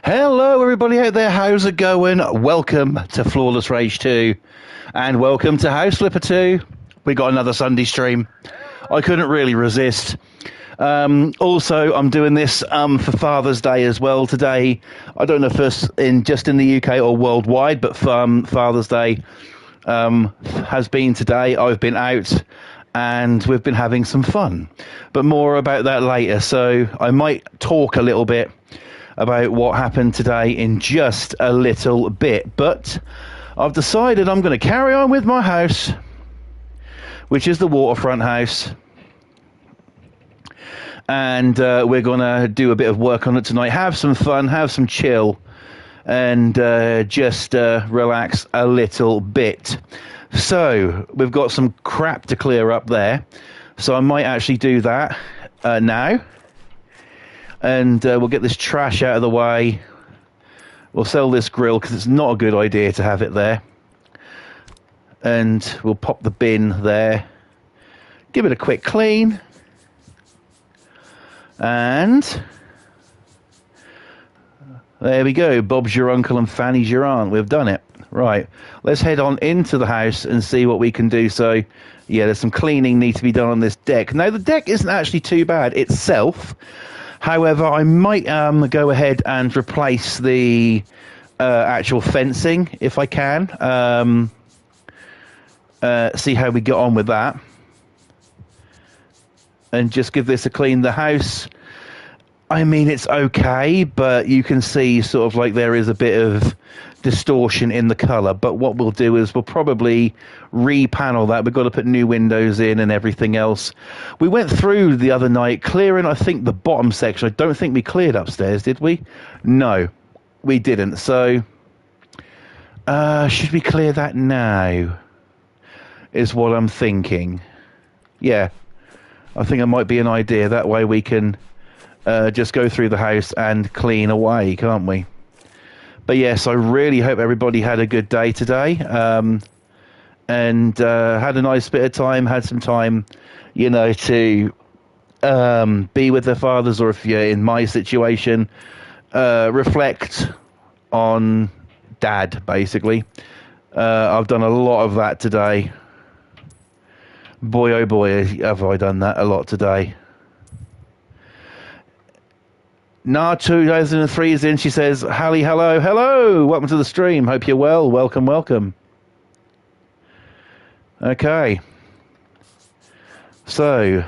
Hello, everybody out there. How's it going? Welcome to Flawless Rage 2, and welcome to House Flipper 2. We got another Sunday stream. I couldn't really resist. Also, I'm doing this for Father's Day as well today. I don't know if it's just in the UK or worldwide, but Father's Day has been today. I've been out and we've been having some fun, but more about that later. So I might talk a little bit about what happened today in just a little bit, but I've decided I'm going to carry on with my house, which is the waterfront house, and we're going to do a bit of work on it tonight, have some fun, have some chill, and just relax a little bit. So we've got some crap to clear up there, so I might actually do that now. And we'll get this trash out of the way. We'll sell this grill because it's not a good idea to have it there. And we'll pop the bin there. Give it a quick clean. And there we go. Bob's your uncle and Fanny's your aunt. We've done it. Right. Let's head on into the house and see what we can do. So, yeah, there's some cleaning need to be done on this deck. Now, the deck isn't actually too bad itself. However, I might go ahead and replace the actual fencing if I can. See how we get on with that. And just give this a clean. The house, I mean, it's okay, but you can see sort of like there is a bit of distortion in the colour. But what we'll do is we'll probably repanel that. We've got to put new windows in and everything else. We went through the other night clearing, I think, the bottom section. I don't think we cleared upstairs, did we? No, we didn't. So should we clear that now is what I'm thinking. Yeah, I think it might be an idea. That way we can just go through the house and clean away, can't we? But yes, I really hope everybody had a good day today, and had a nice bit of time, had some time, you know, to be with their fathers, or if you're in my situation, reflect on Dad, basically. I've done a lot of that today. Boy, oh boy, have I done that a lot today. Nah, 2003 is in. She says, Hallie, hello, hello. Welcome to the stream. Hope you're well. Welcome, welcome. Okay. So,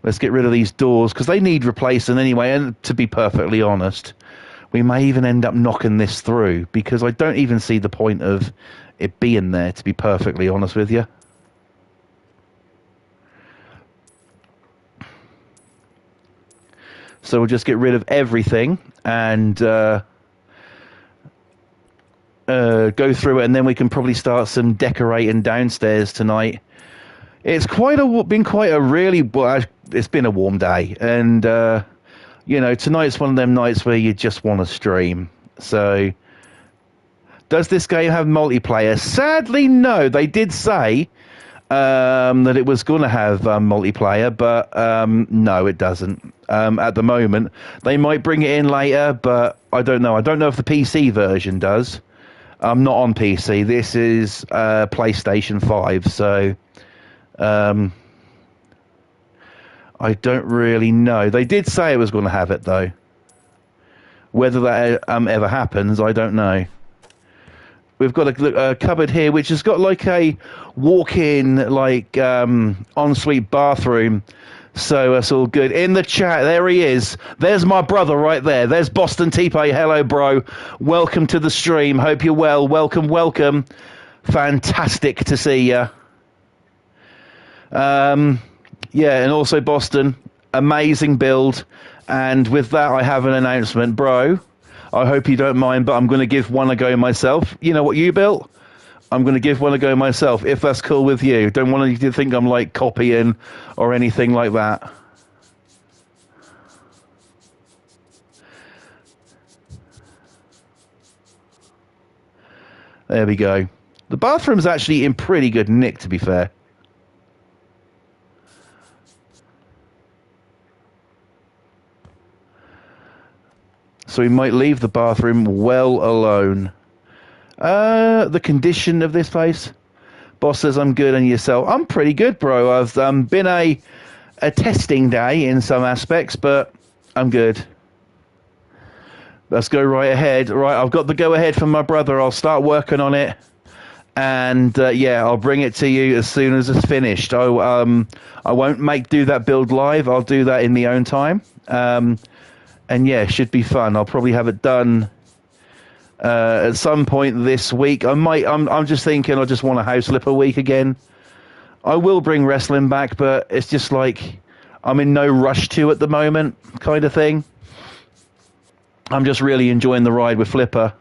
let's get rid of these doors because they need replacing anyway. And to be perfectly honest, we may even end up knocking this through because I don't even see the point of it being there, to be perfectly honest with you. So we'll just get rid of everything and go through it, and then we can probably start some decorating downstairs tonight. It's been quite a really, well, it's been a warm day, and you know, tonight's one of them nights where you just want to stream. So, does this game have multiplayer? Sadly, no. They did say that it was going to have multiplayer, but no, it doesn't. At the moment, they might bring it in later, but I don't know. I don't know if the PC version does. I'm not on PC. This is PlayStation 5, so I don't really know. They did say it was going to have it, though. Whether that ever happens, I don't know. We've got a cupboard here, which has got like a walk-in, like ensuite bathroom. So that's all good. In the chat, there he is. There's my brother right there. There's Boston T-Pay. Hello, bro. Welcome to the stream. Hope you're well. Welcome, welcome. Fantastic to see you. Yeah, and also Boston. Amazing build. And with that, I have an announcement, bro. I hope you don't mind, but I'm going to give one a go myself. You know what you built? I'm going to give one a go myself, if that's cool with you. Don't want you to think I'm, like, copying or anything like that. There we go. The bathroom's actually in pretty good nick, to be fair. so we might leave the bathroom well alone. The condition of this place. Boss says I'm good, and yourself? I'm pretty good, bro. I've been a testing day in some aspects, but I'm good. Let's go right ahead. Right, I've got the go-ahead from my brother. I'll start working on it. And, yeah, I'll bring it to you as soon as it's finished. I won't do that build live. I'll do that in my own time. And, yeah, it should be fun. I'll probably have it done at some point this week. I'm just thinking I just want a house flipper week again. I will bring wrestling back, but it's just like I'm in no rush to at the moment kind of thing. I'm just really enjoying the ride with Flipper.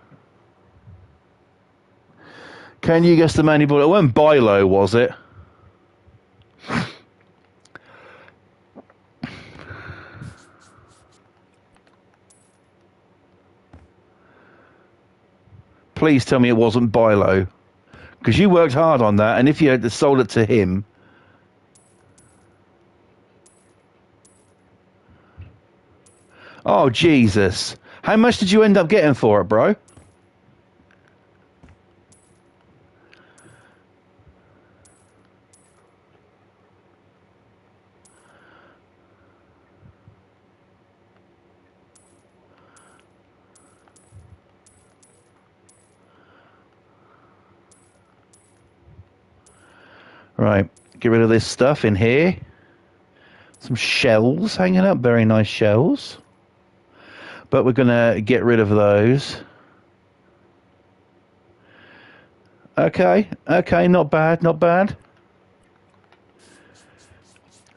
Can you guess the man who bought it? It wasn't Bilo, was it? Please tell me it wasn't Bilo. Because you worked hard on that, and if you had sold it to him... Oh, Jesus. How much did you end up getting for it, bro? Right, get rid of this stuff in here. Some shells hanging up, very nice shells. But we're going to get rid of those. Okay, not bad, not bad.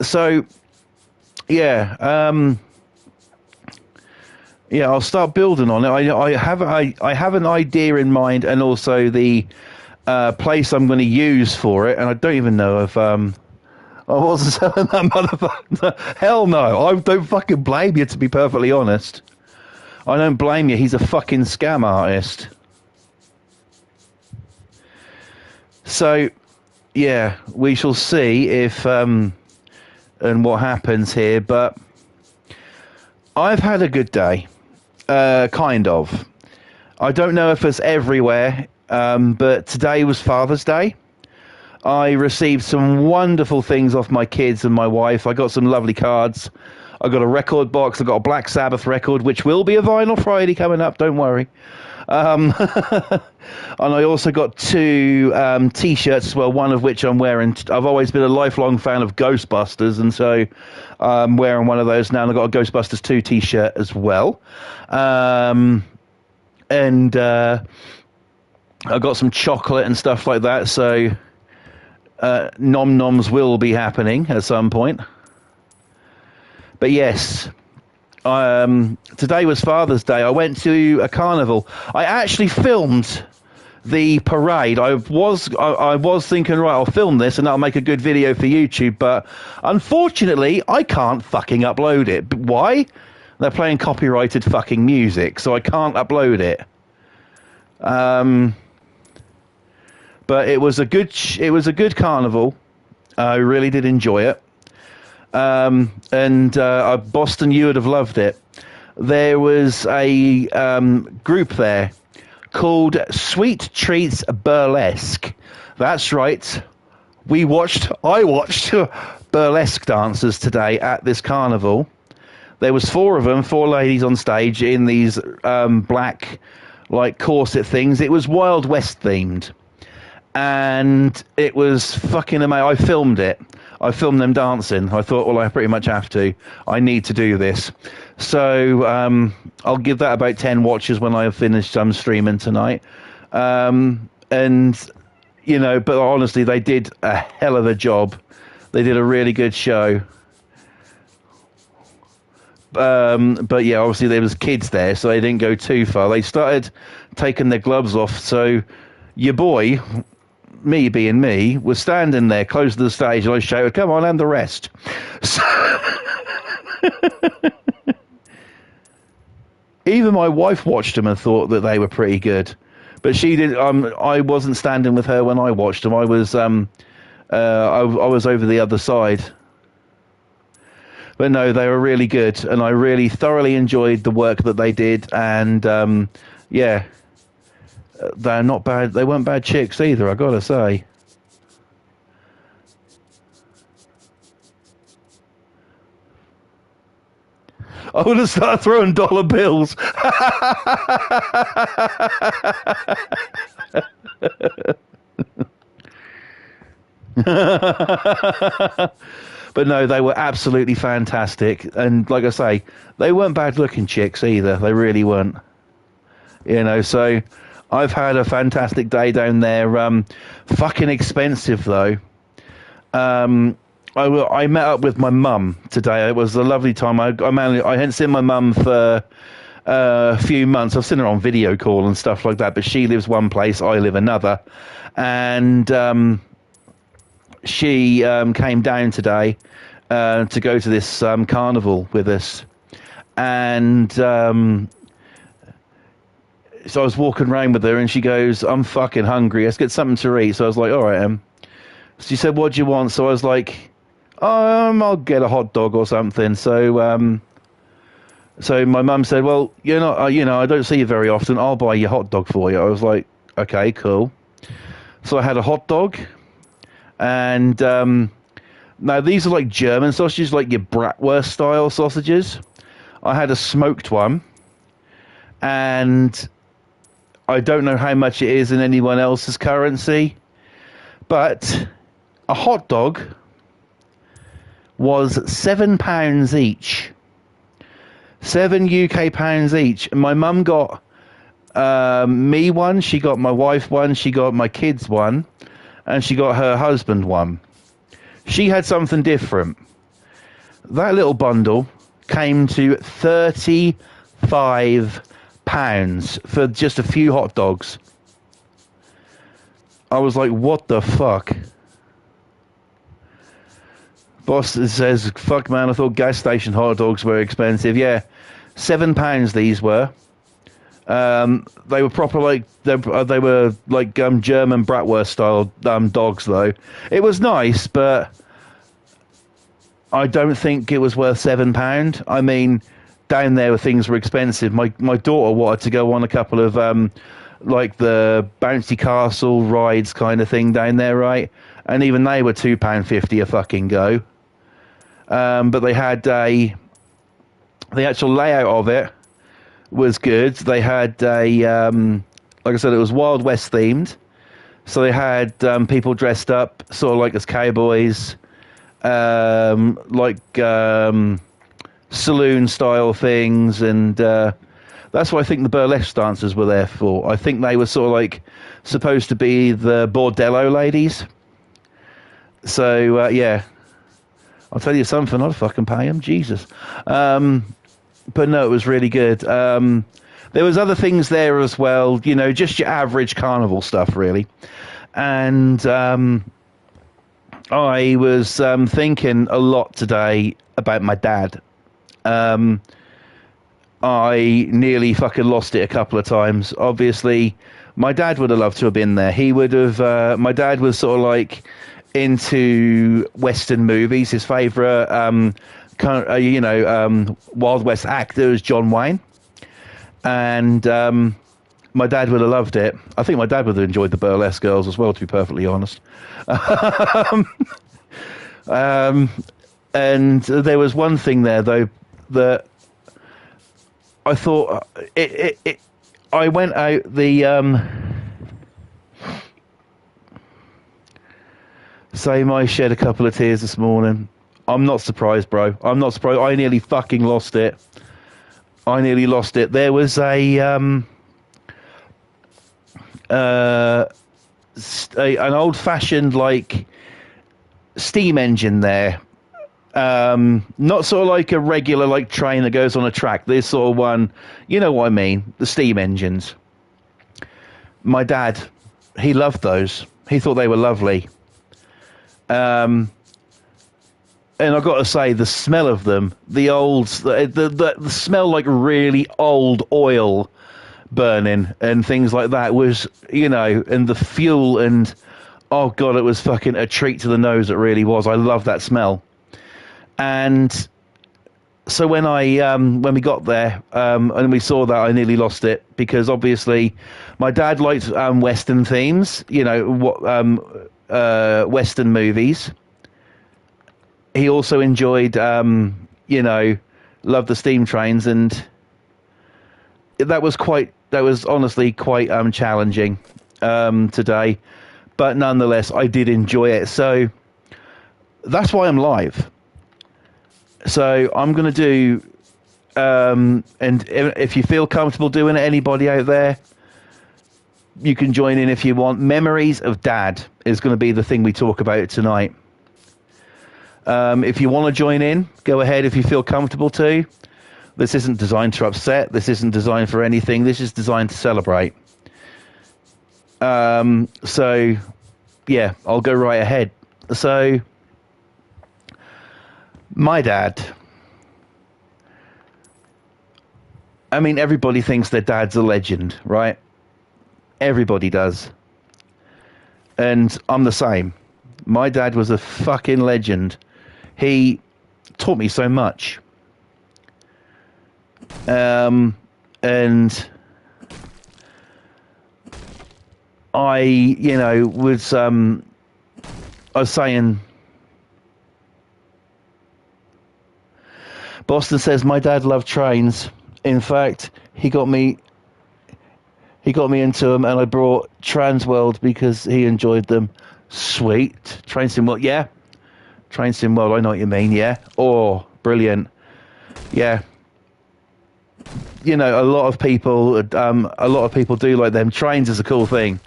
So, yeah, yeah, I'll start building on it. I have an idea in mind, and also the place I'm going to use for it, and I don't even know if I wasn't selling that motherfucker. Hell no, I don't fucking blame you, to be perfectly honest. I don't blame you. He's a fucking scam artist. So, yeah, we shall see if and what happens here. But I've had a good day, kind of. I don't know if it's everywhere, but today was Father's Day. I received some wonderful things off my kids and my wife. I got some lovely cards. I got a record box. I got a Black Sabbath record, which will be a Vinyl Friday coming up. Don't worry. And I also got 2 T-shirts as well, one of which I'm wearing. I've always been a lifelong fan of Ghostbusters, and so I'm wearing one of those now. And I've got a Ghostbusters 2 T-shirt as well. And I got some chocolate and stuff like that, so nom noms will be happening at some point. But yes, today was Father's Day. I went to a carnival. I actually filmed the parade. I was thinking, right, I'll film this and that'll make a good video for YouTube. But unfortunately, I can't fucking upload it. Why? They're playing copyrighted fucking music, so I can't upload it. But it was a good carnival. I really did enjoy it. Boston, you would have loved it. There was a group there called Sweet Treats Burlesque. That's right. I watched burlesque dancers today at this carnival. There was 4 of them, 4 ladies on stage in these black, like, corset things. It was Wild West themed. And it was fucking amazing. I filmed it. I filmed them dancing. I thought, well, I pretty much have to. I need to do this. So I'll give that about 10 watches when I have finished streaming tonight. And, you know, but honestly, they did a hell of a job. They did a really good show. But yeah, obviously there was kids there, so they didn't go too far. They started taking their gloves off. So your boy, me being me, was standing there close to the stage, and I shouted, "Come on, and the rest." So even my wife watched them and thought that they were pretty good, but she did. I wasn't standing with her when I watched them. I was over the other side. But no, they were really good, and I really thoroughly enjoyed the work that they did. And yeah, they're not bad. They weren't bad chicks either, I gotta say. I would have started throwing dollar bills. But no, they were absolutely fantastic. And like I say, they weren't bad looking chicks either. They really weren't. You know, so I've had a fantastic day down there. Fucking expensive though. I met up with my mum today. It was a lovely time. I hadn't seen my mum for a few months. I've seen her on video call and stuff like that, but she lives one place, I live another. And she came down today to go to this carnival with us. And so I was walking around with her, and she goes, "I'm fucking hungry. Let's get something to eat." So I was like, "All right, She said, "What do you want?" So I was like, "I'll get a hot dog or something." So so my mum said, "Well, you're not, I don't see you very often. I'll buy your hot dog for you." I was like, "Okay, cool." So I had a hot dog, and now these are like German sausages, like your bratwurst style sausages. I had a smoked one, and I don't know how much it is in anyone else's currency, but a hot dog was £7 each. 7 UK pounds each. And my mum got me one, she got my wife one, she got my kids one, and she got her husband one. She had something different. That little bundle came to £35 for just a few hot dogs. I was like, what the fuck? Boss says, "Fuck man, I thought gas station hot dogs were expensive." Yeah, £7 these were. They were proper, like they were like German bratwurst style dogs though. It was nice, but I don't think it was worth £7. I mean, down there things were expensive. My daughter wanted to go on a couple of like the bouncy castle rides kind of thing down there, right? And even they were £2.50 a fucking go. But they had the actual layout of it was good. They had like I said, it was Wild West themed. So they had people dressed up sort of like as cowboys, like saloon style things, and that's what I think the burlesque dancers were there for. I think they were sort of like supposed to be the bordello ladies. So yeah, I'll tell you something, I'd fucking pay them, Jesus. But no, it was really good. There was other things there as well, just your average carnival stuff, really. And I was thinking a lot today about my dad. I nearly fucking lost it a couple of times. Obviously, my dad would have loved to have been there. He would have. My dad was sort of like into Western movies. His favourite, Wild West actor is John Wayne, and my dad would have loved it. I think my dad would have enjoyed the burlesque girls as well, to be perfectly honest. And there was one thing there though that I thought I went out the same. I shed a couple of tears this morning. I'm not surprised, bro. I'm not surprised. I nearly fucking lost it. There was an old-fashioned like steam engine there. Not sort of like a regular like train that goes on a track. This sort of one, you know what I mean? The steam engines. My dad, he loved those. He thought they were lovely. And I've got to say, the smell of them, the smell like really old oil burning and things like that was, and the fuel and, oh God, it was fucking a treat to the nose. It really was. I love that smell. And So when we got there and we saw that, I nearly lost it because obviously my dad liked Western themes, Western movies. He also enjoyed, loved the steam trains, and that was honestly quite challenging today. But nonetheless, I did enjoy it. So that's why I'm live. So I'm going to do, and if you feel comfortable doing it, anybody out there, you can join in if you want. Memories of Dad is going to be the thing we talk about tonight. If you want to join in, go ahead if you feel comfortable to. This isn't designed to upset. This isn't designed for anything. This is designed to celebrate. So, yeah, I'll go right ahead. So, my dad. I mean, everybody thinks their dad's a legend, right? Everybody does. And I'm the same. My dad was a fucking legend. He taught me so much. And I was saying, Boston says my dad loved trains. In fact, he got me into them, and I brought Transworld because he enjoyed them. Sweet. Train Sim World, yeah. Train Sim World, I know what you mean, yeah. Oh, brilliant. Yeah. A lot of people do like them. Trains is a cool thing.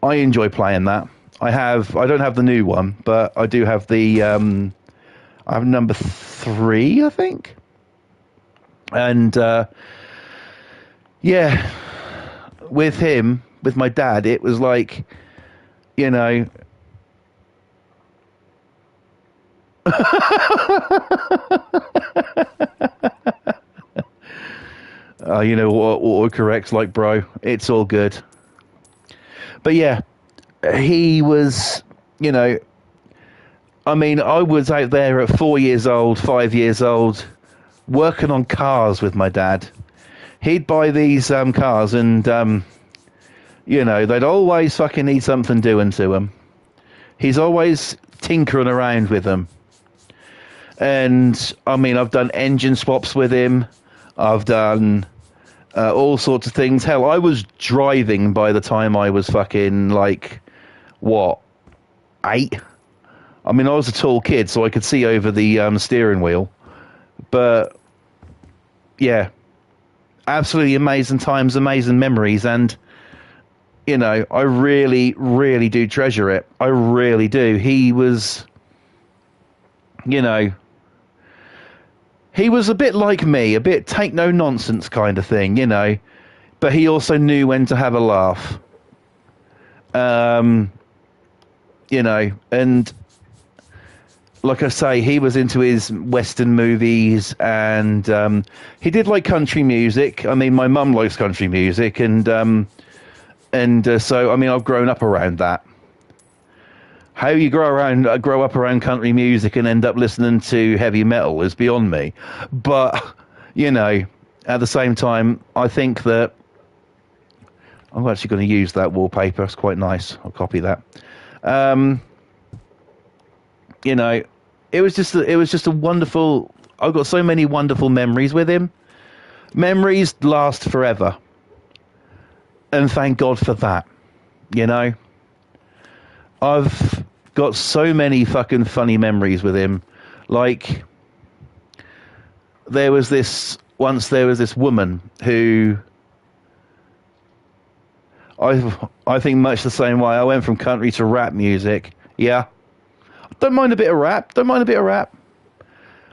I enjoy playing that. I don't have the new one, but I do have the I have number 3, I think. And yeah, with my dad, it was like, what autocorrect's like, bro. It's all good. But yeah, he was, I was out there at 4 years old, 5 years old, working on cars with my dad. He'd buy these cars, and they'd always fucking need something doing to them. He's always tinkering around with them. And I've done engine swaps with him. I've done all sorts of things. Hell, I was driving by the time I was fucking 8? I was a tall kid, so I could see over the steering wheel. But yeah, absolutely amazing times, amazing memories, and I really, really do treasure it. I really do. He was, he was a bit like me, a bit take no nonsense kind of thing, but he also knew when to have a laugh. And like I say, he was into his Western movies, and he did like country music. My mum likes country music, and so I've grown up around that. How you grow up around country music and end up listening to heavy metal is beyond me. But at the same time, I think that I'm actually going to use that wallpaper. It's quite nice. I'll copy that. It was just a wonderful. I've got so many wonderful memories with him. Memories last forever, and thank God for that. I've got so many fucking funny memories with him. Like, there was this woman who I think much the same way. I went from country to rap music. Yeah. Don't mind a bit of rap.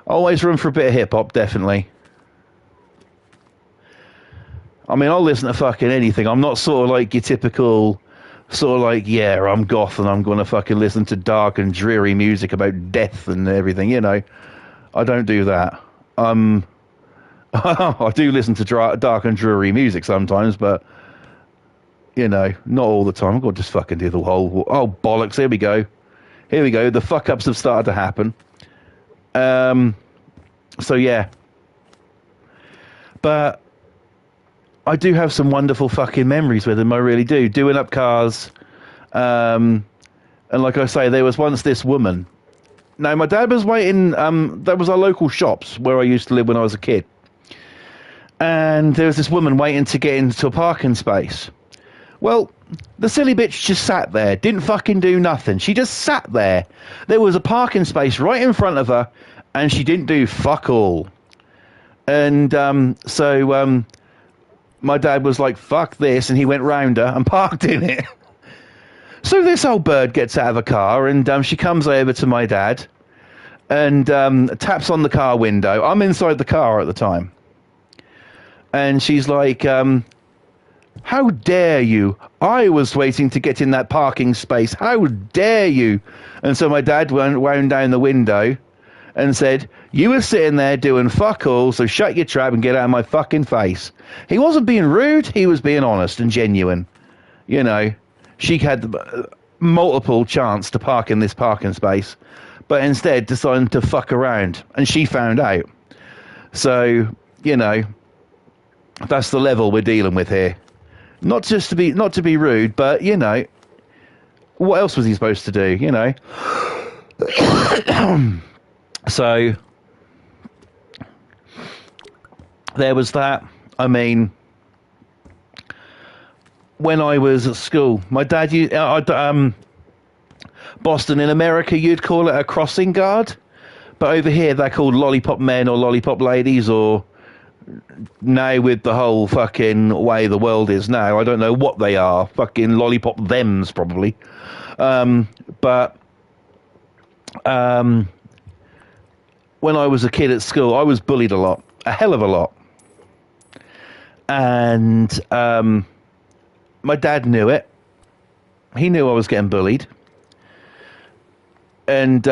Always room for a bit of hip-hop, definitely. I'll listen to fucking anything. I'm not sort of like your typical, yeah, I'm goth and I'm going to fucking listen to dark and dreary music about death and everything, I don't do that. I do listen to dark and dreary music sometimes, but, not all the time. I've got to just fucking do the whole, oh, bollocks, here we go. The fuck-ups have started to happen. So yeah, but I do have some wonderful fucking memories with him. I really do. Doing up cars. And like I say, there was once this woman. Now, my dad was waiting. That was our local shops where I used to live when I was a kid. And there was this woman waiting to get into a parking space. Well, the silly bitch just sat there, didn't fucking do nothing. She just sat there. There was a parking space right in front of her, and she didn't do fuck all. And so my dad was like, fuck this, and he went round her and parked in it. So this old bird gets out of a car, and she comes over to my dad and taps on the car window. I'm inside the car at the time. And she's like, how dare you? I was waiting to get in that parking space. How dare you? And so my dad wound down the window and said, you were sitting there doing fuck all, so shut your trap and get out of my fucking face. He wasn't being rude. He was being honest and genuine. You know, she had multiple chance to park in this parking space, but instead decided to fuck around, and she found out. So, you know, that's the level we're dealing with here. Not to be rude, but you know, what else was he supposed to do? You know. So there was that. I mean, when I was at school, my dad Boston in America, you'd call it a crossing guard, but over here they're called lollipop men or lollipop ladies, or now with the whole fucking way the world is now, I don't know what they are. Fucking lollipop thems probably. But when I was a kid at school, I was bullied a lot, a hell of a lot. And my dad knew it. He knew I was getting bullied. And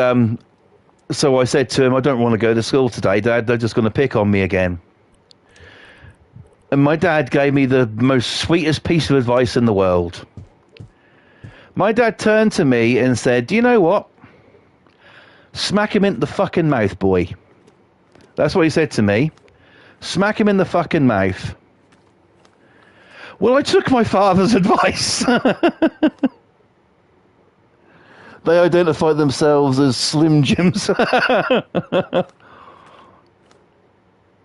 so I said to him, I don't want to go to school today, Dad. They're just going to pick on me again. And my dad gave me the most sweetest piece of advice in the world. My dad turned to me and said, do you know what? Smack him in the fucking mouth, boy. That's what he said to me. Smack him in the fucking mouth. Well, I took my father's advice. They identify themselves as Slim Jims.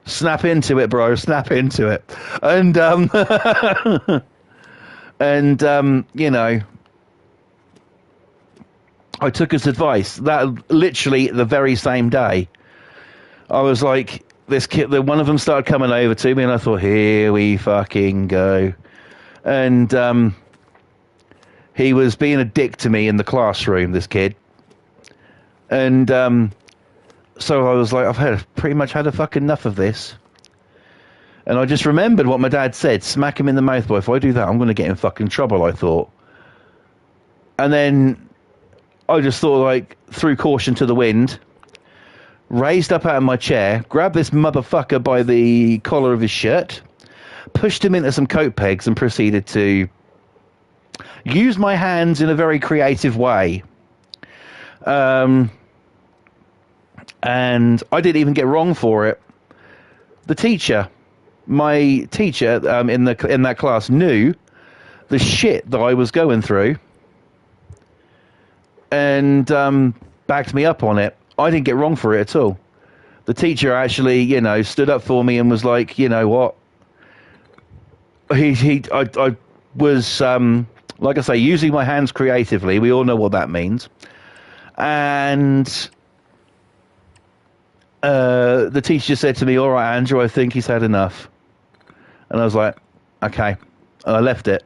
Snap into it, bro. Snap into it. And, you know, I took his advice. That literally the very same day. I was like, this kid, one of them started coming over to me, and I thought, here we fucking go. And he was being a dick to me in the classroom, this kid. And so I was like, I've pretty much had a fucking enough of this. And I just remembered what my dad said, smack him in the mouth, boy. If I do that, I'm going to get in fucking trouble, I thought. And then I just thought, like, threw caution to the wind, raised up out of my chair, grabbed this motherfucker by the collar of his shirt, pushed him into some coat pegs, and proceeded to use my hands in a very creative way. And I didn't even get wrong for it. The teacher, my teacher in that class, knew the shit that I was going through, and backed me up on it. I didn't get wrong for it at all. The teacher actually, you know, stood up for me and was like, you know what? I was, like I say, using my hands creatively. We all know what that means. And the teacher said to me, all right, Andrew, I think he's had enough. And I was like, okay. And I left it.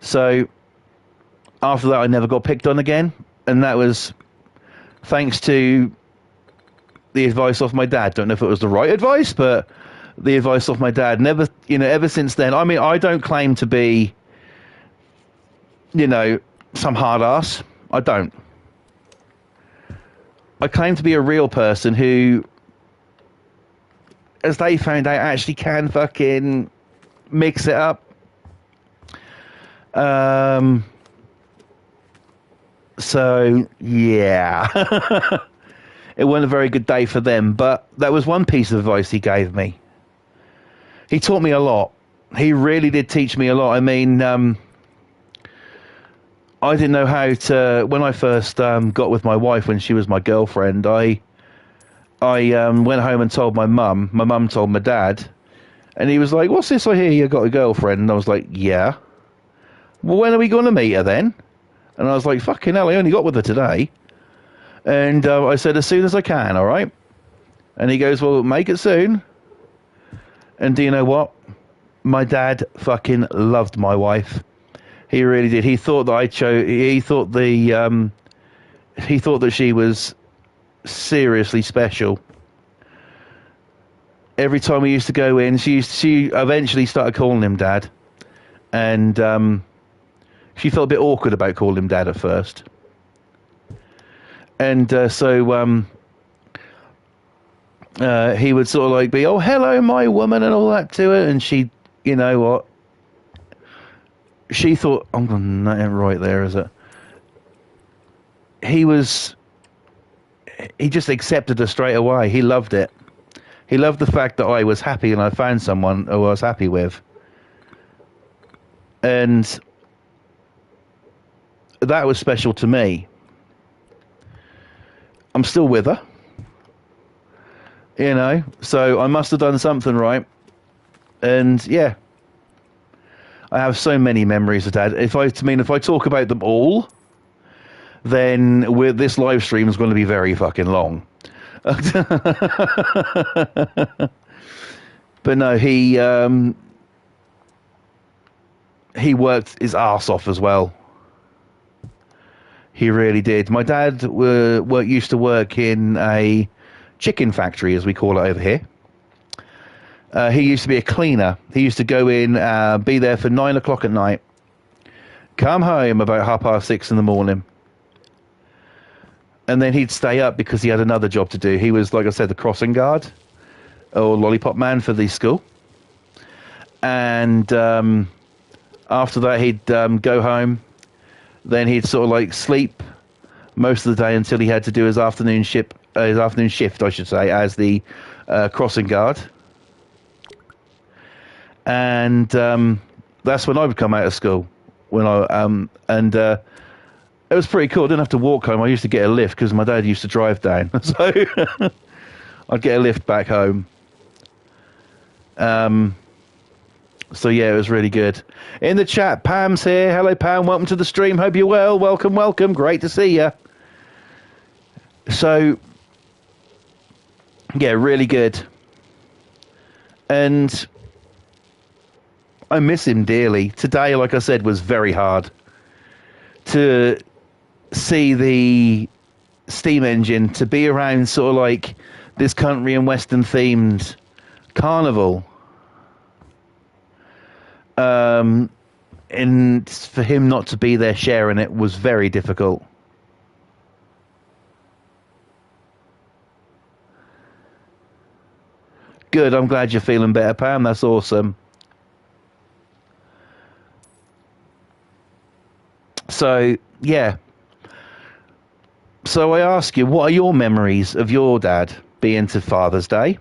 So after that, I never got picked on again. And that was thanks to the advice of my dad. Don't know if it was the right advice, but the advice of my dad. Never, you know, ever since then. I mean, I don't claim to be, you know, some hard ass. I don't. I claim to be a real person who, as they found out, actually can fucking mix it up. So, yeah. it wasn't a very good day for them. But that was one piece of advice he gave me. He taught me a lot. He really did teach me a lot. I mean, I didn't know how to. When I first got with my wife, when she was my girlfriend, I went home and told my mum. My mum told my dad, and he was like, "What's this? I hear you got a girlfriend." And I was like, "Yeah." Well, when are we going to meet her then? And I was like, "Fucking hell! I only got with her today." And I said, "As soon as I can, all right." And he goes, "Well, make it soon." And do you know what? My dad fucking loved my wife. He really did. He thought that I chose. He thought that she was seriously special. Every time we used to go in, she eventually started calling him Dad, and she felt a bit awkward about calling him Dad at first. And so he would sort of like be, "Oh, hello, my woman," and all that to it, and she, you know what? She thought, "I'm going to right there, is it?" He just accepted her straight away. He loved it. He loved the fact that I was happy and I found someone who I was happy with. And that was special to me. I'm still with her, you know, so I must have done something right. And yeah, I have so many memories of Dad. If I talk about them all, then this live stream is going to be very fucking long. But no, he worked his ass off as well. He really did. My dad used to work in a chicken factory, as we call it over here. He used to be a cleaner. He used to go in, be there for 9 o'clock at night, come home about 6:30 in the morning, and then he'd stay up because he had another job to do. He was, like I said, the crossing guard or lollipop man for the school. And after that, he'd go home. Then he'd sort of like sleep most of the day until he had to do his afternoon shift, I should say, as the crossing guard. And that's when I would come out of school. It was pretty cool. I didn't have to walk home. I used to get a lift because my dad used to drive down. So I'd get a lift back home. So yeah, it was really good. In the chat, Pam's here. Hello, Pam. Welcome to the stream. Hope you're well. Welcome, welcome. Great to see you. So yeah, really good. And I miss him dearly. Today, like I said, was very hard to see the steam engine, to be around sort of like this country and western themed carnival. And for him not to be there sharing it was very difficult. Good, I'm glad you're feeling better, Pam. That's awesome. So, yeah. So I ask you, what are your memories of your dad being to Father's Day?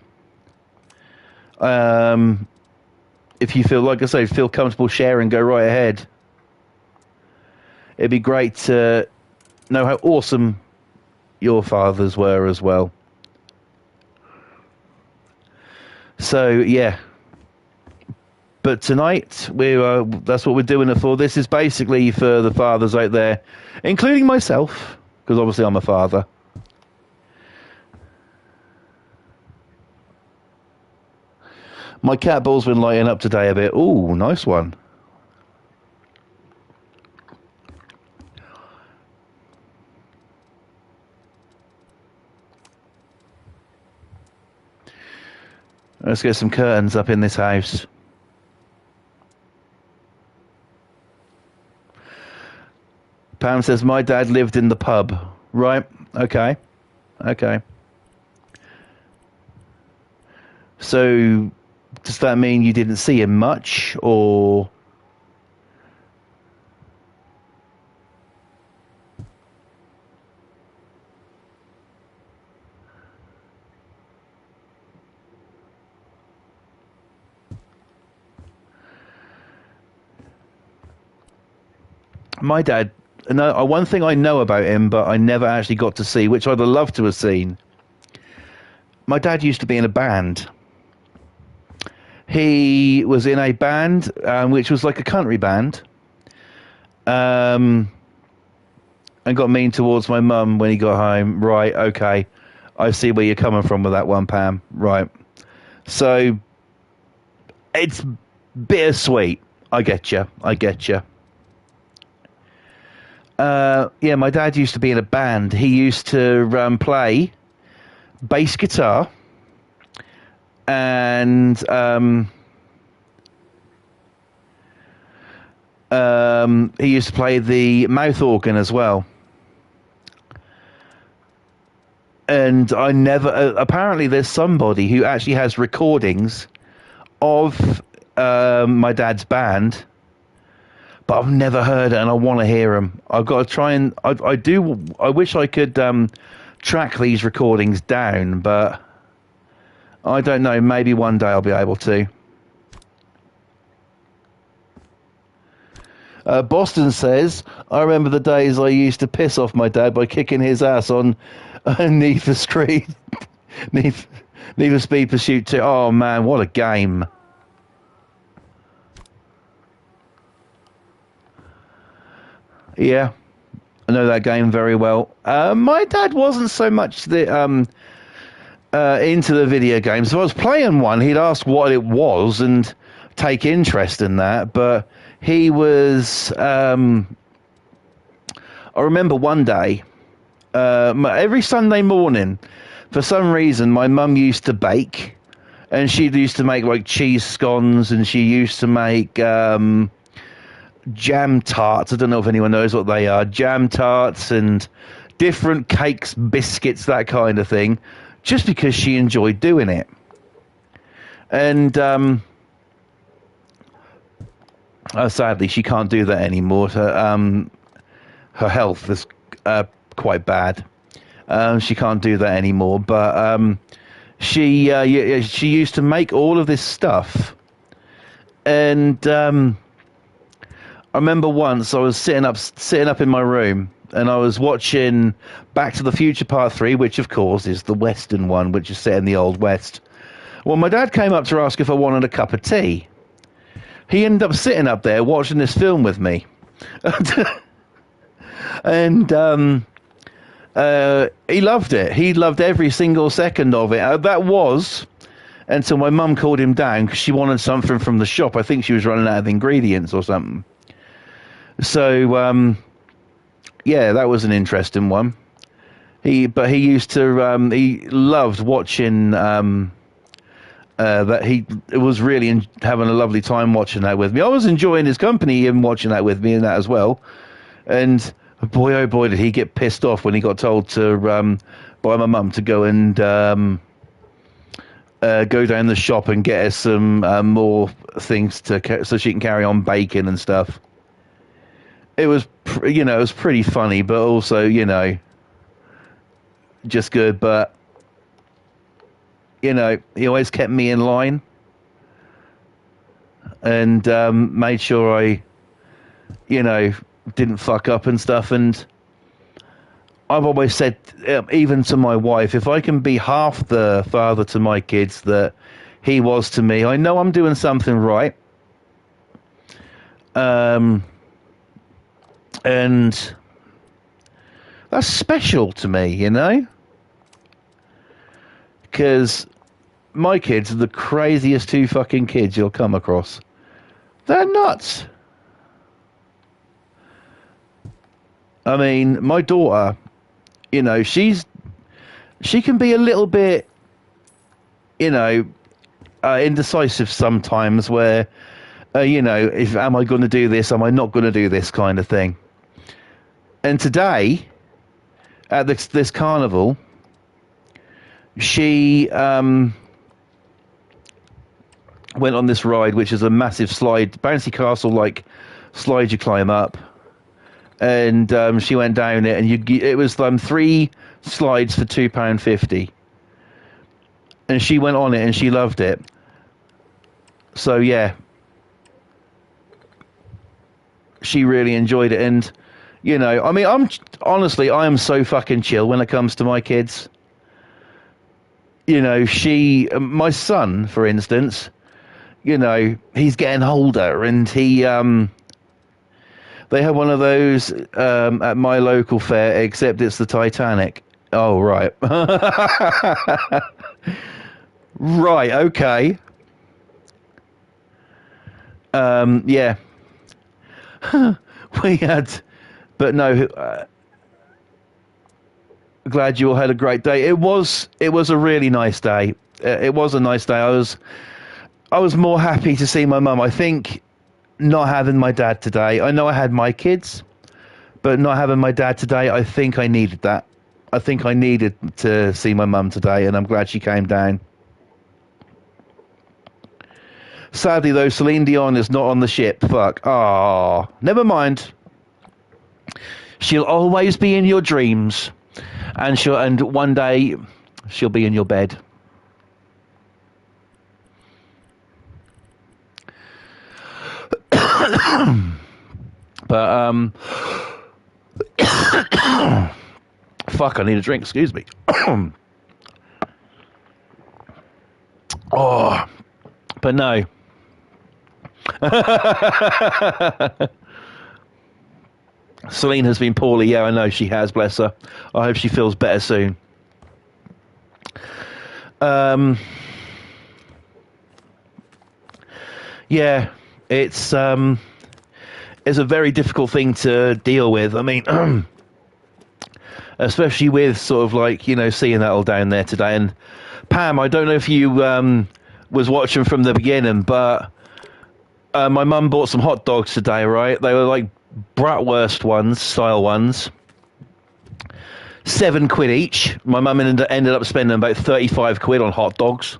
If you feel, like I say, feel comfortable sharing, go right ahead. It'd be great to know how awesome your fathers were as well. So, yeah. But tonight, that's what we're doing it for. This is basically for the fathers out there, including myself, because obviously I'm a father. My cat ball's been lighting up today a bit. Ooh, nice one. Let's get some curtains up in this house. Pam says, my dad lived in the pub. Right, okay. Okay. So, does that mean you didn't see him much, or... My dad, no, one thing I know about him, but I never actually got to see, which I'd have loved to have seen. My dad used to be in a band. He was in a band, which was like a country band, and got mean towards my mum when he got home. Right, okay, I see where you're coming from with that one, Pam. Right, so it's bittersweet. I get you. Yeah, my dad used to be in a band. He used to play bass guitar, and he used to play the mouth organ as well. And I never... apparently there's somebody who actually has recordings of my dad's band, but I've never heard it, and I want to hear them. I've got to try and... I wish I could track these recordings down, but I don't know. Maybe one day I'll be able to. Boston says, I remember the days I used to piss off my dad by kicking his ass on Need for Speed. Need for Speed Pursuit 2. Oh, man, what a game. Yeah, I know that game very well. My dad wasn't so much into the video games. If I was playing one, he'd ask what it was and take interest in that, but he was... I remember one day, every Sunday morning, for some reason, my mum used to bake, and she used to make like cheese scones, and she used to make jam tarts. I don't know if anyone knows what they are. Jam tarts and different cakes, biscuits, that kind of thing, just because she enjoyed doing it. And sadly, she can't do that anymore. Her health is quite bad. She can't do that anymore. But she used to make all of this stuff. And I remember once I was sitting up in my room, and I was watching Back to the Future Part 3, which of course is the Western one, which is set in the Old West. Well, my dad came up to ask if I wanted a cup of tea. He ended up sitting up there watching this film with me. And he loved it. He loved every single second of it. That was until my mum called him down because she wanted something from the shop. I think she was running out of ingredients or something. So, yeah, that was an interesting one. He used to, he loved watching, that he was really having a lovely time watching that with me. I was enjoying his company, him watching that with me and that as well. And boy, oh boy, did he get pissed off when he got told to, by my mum to go and, go down the shop and get us some more things so she can carry on baking and stuff. It was, it was pretty funny, but also, just good. But, he always kept me in line and made sure I, didn't fuck up and stuff. And I've always said, even to my wife, if I can be half the father to my kids that he was to me, I know I'm doing something right. And that's special to me, because my kids are the craziest two fucking kids you'll come across. They're nuts. I mean, my daughter, she can be a little bit, indecisive sometimes where, am I going to do this? Am I not going to do this kind of thing? And today, at this carnival, she went on this ride, which is a massive slide, bouncy castle-like slide you climb up. And she went down it, and it was 3 slides for £2.50. And she went on it, and she loved it. So, yeah. she really enjoyed it. And, you know, I mean, honestly, I am so fucking chill when it comes to my kids. You know, my son, for instance, you know, he's getting older, and they have one of those at my local fair, except it's the Titanic. Oh, right. Right, okay. Yeah. We had, but no, glad you all had a great day. It was a really nice day. It was a nice day. I was more happy to see my mum. I think not having my dad today. I know I had my kids, but not having my dad today, I think I needed that. I think I needed to see my mum today, and I'm glad she came down. Sadly, though, Celine Dion is not on the ship. Fuck. Ah, never mind. She'll always be in your dreams, and one day she'll be in your bed. But fuck, I need a drink. Excuse me. Oh, but no. Celine has been poorly. Yeah, I know she has. Bless her. I hope she feels better soon. Yeah, it's a very difficult thing to deal with. I mean, especially with sort of like, you know, seeing that all down there today. And Pam, I don't know if you was watching from the beginning, but my mum bought some hot dogs today, right? They were like bratwurst style ones. £7 each. My mum ended up spending about 35 quid on hot dogs.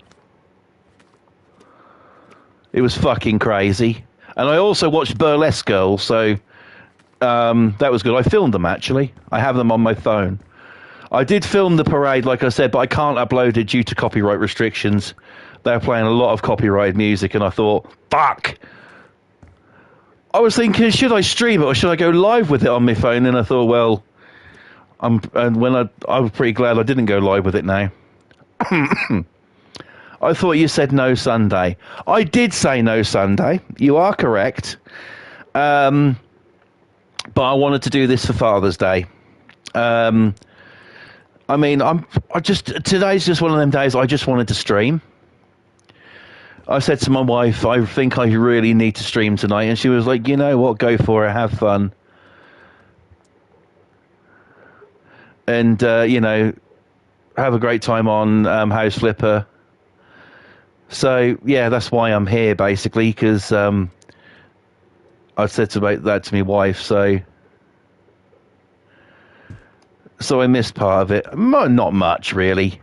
It was fucking crazy. And I also watched Burlesque Girls, so that was good. I filmed them, actually. I have them on my phone. I did film the parade, like I said, but I can't upload it due to copyright restrictions. They're playing a lot of copyrighted music, and I thought, fuck! I was thinking, should I stream it or should I go live with it on my phone? And I thought, well, I was pretty glad I didn't go live with it now. I thought you said no Sunday. I did say no Sunday. You are correct. But I wanted to do this for Father's Day. I mean, today's just one of them days I just wanted to stream. I said to my wife, I think I really need to stream tonight. And she was like, you know what, go for it, have fun. And, you know, have a great time on House Flipper. So, yeah, that's why I'm here, basically, because I said about that to my wife, so I missed part of it. Not much, really.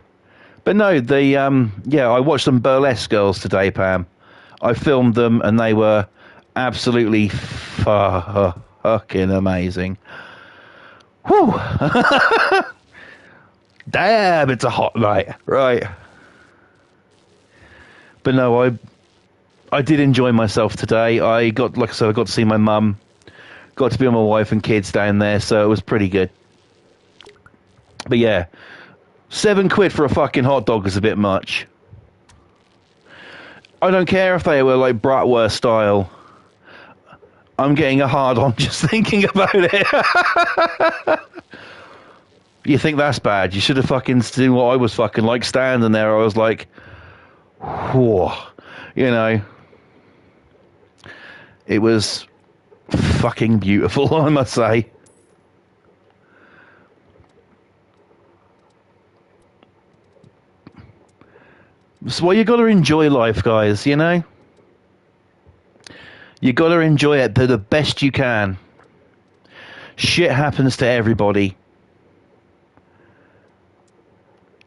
But no, I watched some Burlesque Girls today, Pam. I filmed them, and they were absolutely fucking amazing. Whew. Damn, it's a hot night. Right. But no, I did enjoy myself today. Like I said, I got to see my mum. Got to be with my wife and kids down there, so it was pretty good. But yeah, £7 for a fucking hot dog is a bit much. I don't care if they were like bratwurst style. I'm getting a hard on just thinking about it. You think that's bad? You should have fucking seen what I was fucking like standing there. I was like, whoa, you know. It was fucking beautiful, I must say. That's why you got to enjoy life, guys, you know? You got to enjoy it to the best you can. Shit happens to everybody.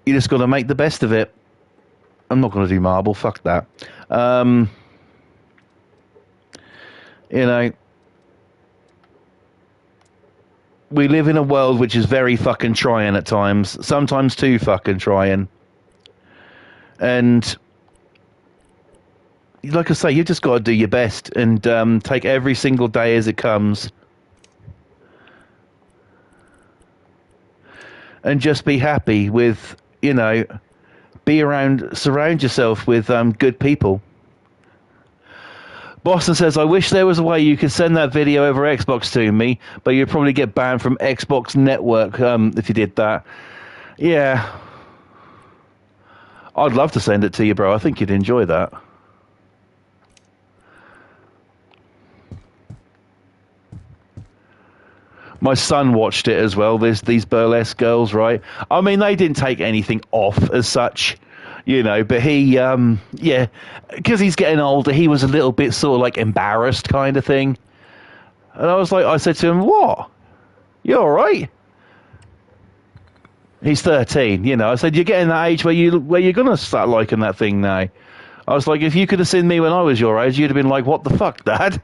You just got to make the best of it. I'm not going to do marble, fuck that. You know, we live in a world which is very fucking trying at times. Sometimes too fucking trying. And like I say, you've just got to do your best and take every single day as it comes, and just be happy with, surround yourself with good people. Boston says, I wish there was a way you could send that video over Xbox to me, but you'd probably get banned from Xbox Network if you did that. Yeah. I'd love to send it to you, bro. I think you'd enjoy that. My son watched it as well. There's these burlesque girls, right? I mean, they didn't take anything off as such, but he, yeah, because he's getting older, he was a little bit sort of like embarrassed kind of thing. And I said to him, what? You all right? He's 13, I said, you're getting that age where you're going to start liking that thing now. I was like, if you could have seen me when I was your age, you'd have been like, what the fuck, Dad?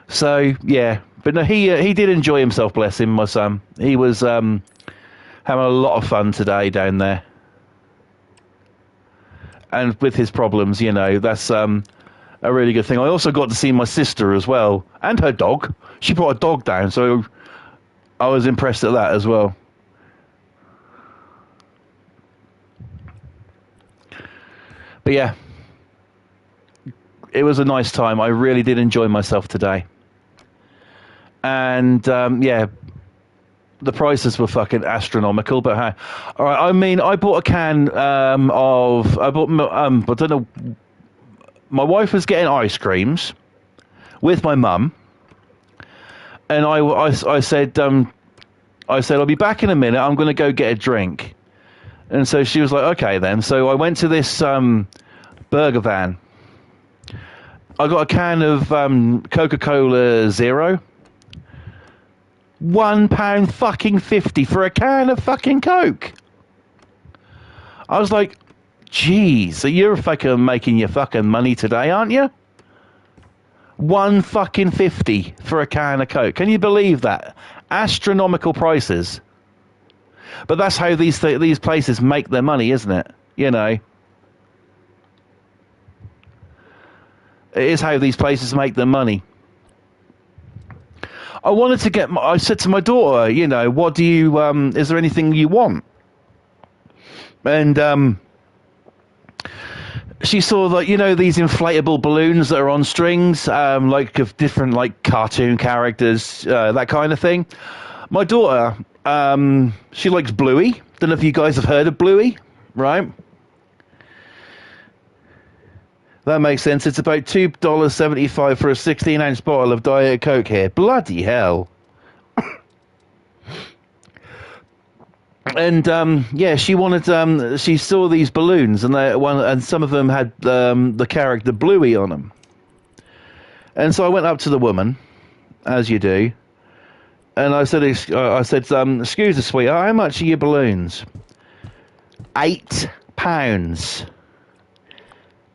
So yeah, but no, he did enjoy himself. Bless him, my son. He was having a lot of fun today down there, and with his problems, that's a really good thing. I also got to see my sister as well, and her dog. She brought a dog down, so I was impressed at that as well. But yeah, it was a nice time. I really did enjoy myself today. And yeah, the prices were fucking astronomical. But hey, all right. I mean, I bought a can I don't know. My wife was getting ice creams with my mum, and I said I'll be back in a minute. I'm going to go get a drink. And so she was like, okay then. So I went to this burger van. I got a can of Coca-Cola Zero. £1 fucking 50 for a can of fucking Coke. I was like, geez, so you're fucking making your fucking money today, aren't you? £1 fucking 50 for a can of Coke. Can you believe that? Astronomical prices. But that's how these places make their money, isn't it? It is how these places make their money. I said to my daughter, what do you, is there anything you want? And she saw like, these inflatable balloons that are on strings, like of different like cartoon characters, that kind of thing. My daughter, she likes Bluey. Don't know if you guys have heard of Bluey, right? That makes sense. It's about $2.75 for a 16-ounce bottle of Diet Coke here. Bloody hell. And yeah, she wanted. She saw these balloons, and some of them had the character Bluey on them. And so I went up to the woman, as you do, and I said, "Excuse me, sweetheart, how much are your balloons?" £8.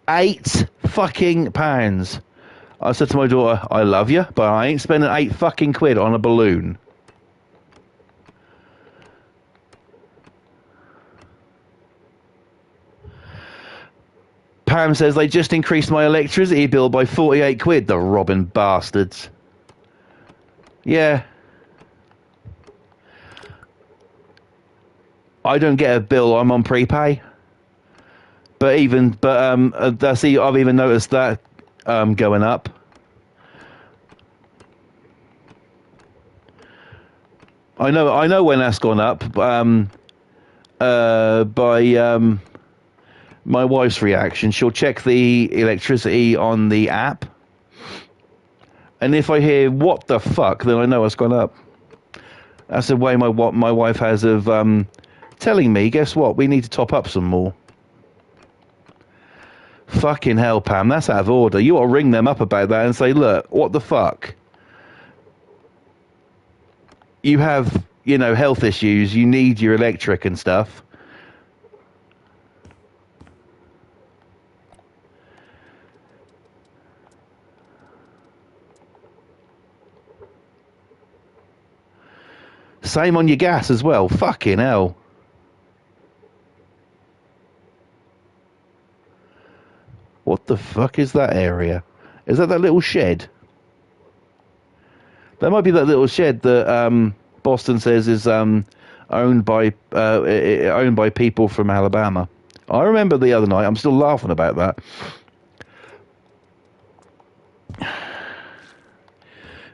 £8 fucking. I said to my daughter, "I love you, but I ain't spending £8 fucking on a balloon." Pam says they just increased my electricity bill by £48, the robbing bastards. Yeah. I don't get a bill, I'm on prepay. But I've even noticed that going up. I know when that's gone up by my wife's reaction. She'll check the electricity on the app, and if I hear what the fuck, then I know it's gone up. That's the way my wife has of telling me, guess what, we need to top up some more. Fucking hell, Pam, that's out of order. You ought to ring them up about that and say, look, what the fuck? You have, health issues, you need your electric and stuff. Same on your gas as well. Fucking hell. What the fuck is that area? Is that little shed? That might be that little shed that Boston says is owned by people from Alabama. I remember the other night. I'm still laughing about that.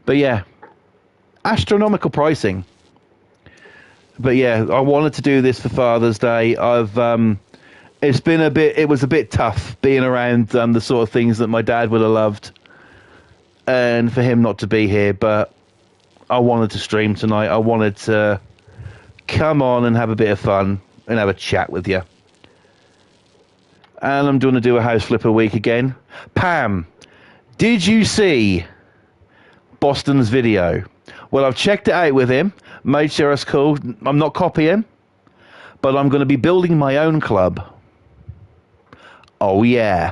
But yeah, astronomical pricing. But yeah, I wanted to do this for Father's Day. It was a bit tough being around the sort of things that my dad would have loved, and for him not to be here. But I wanted to stream tonight. I wanted to come on and have a bit of fun and have a chat with you. And I'm going to do a house flipper week again. Pam, did you see Boston's video? Well, I've checked it out with him, made sure it's cool. I'm not copying, but I'm going to be building my own club. Oh, yeah.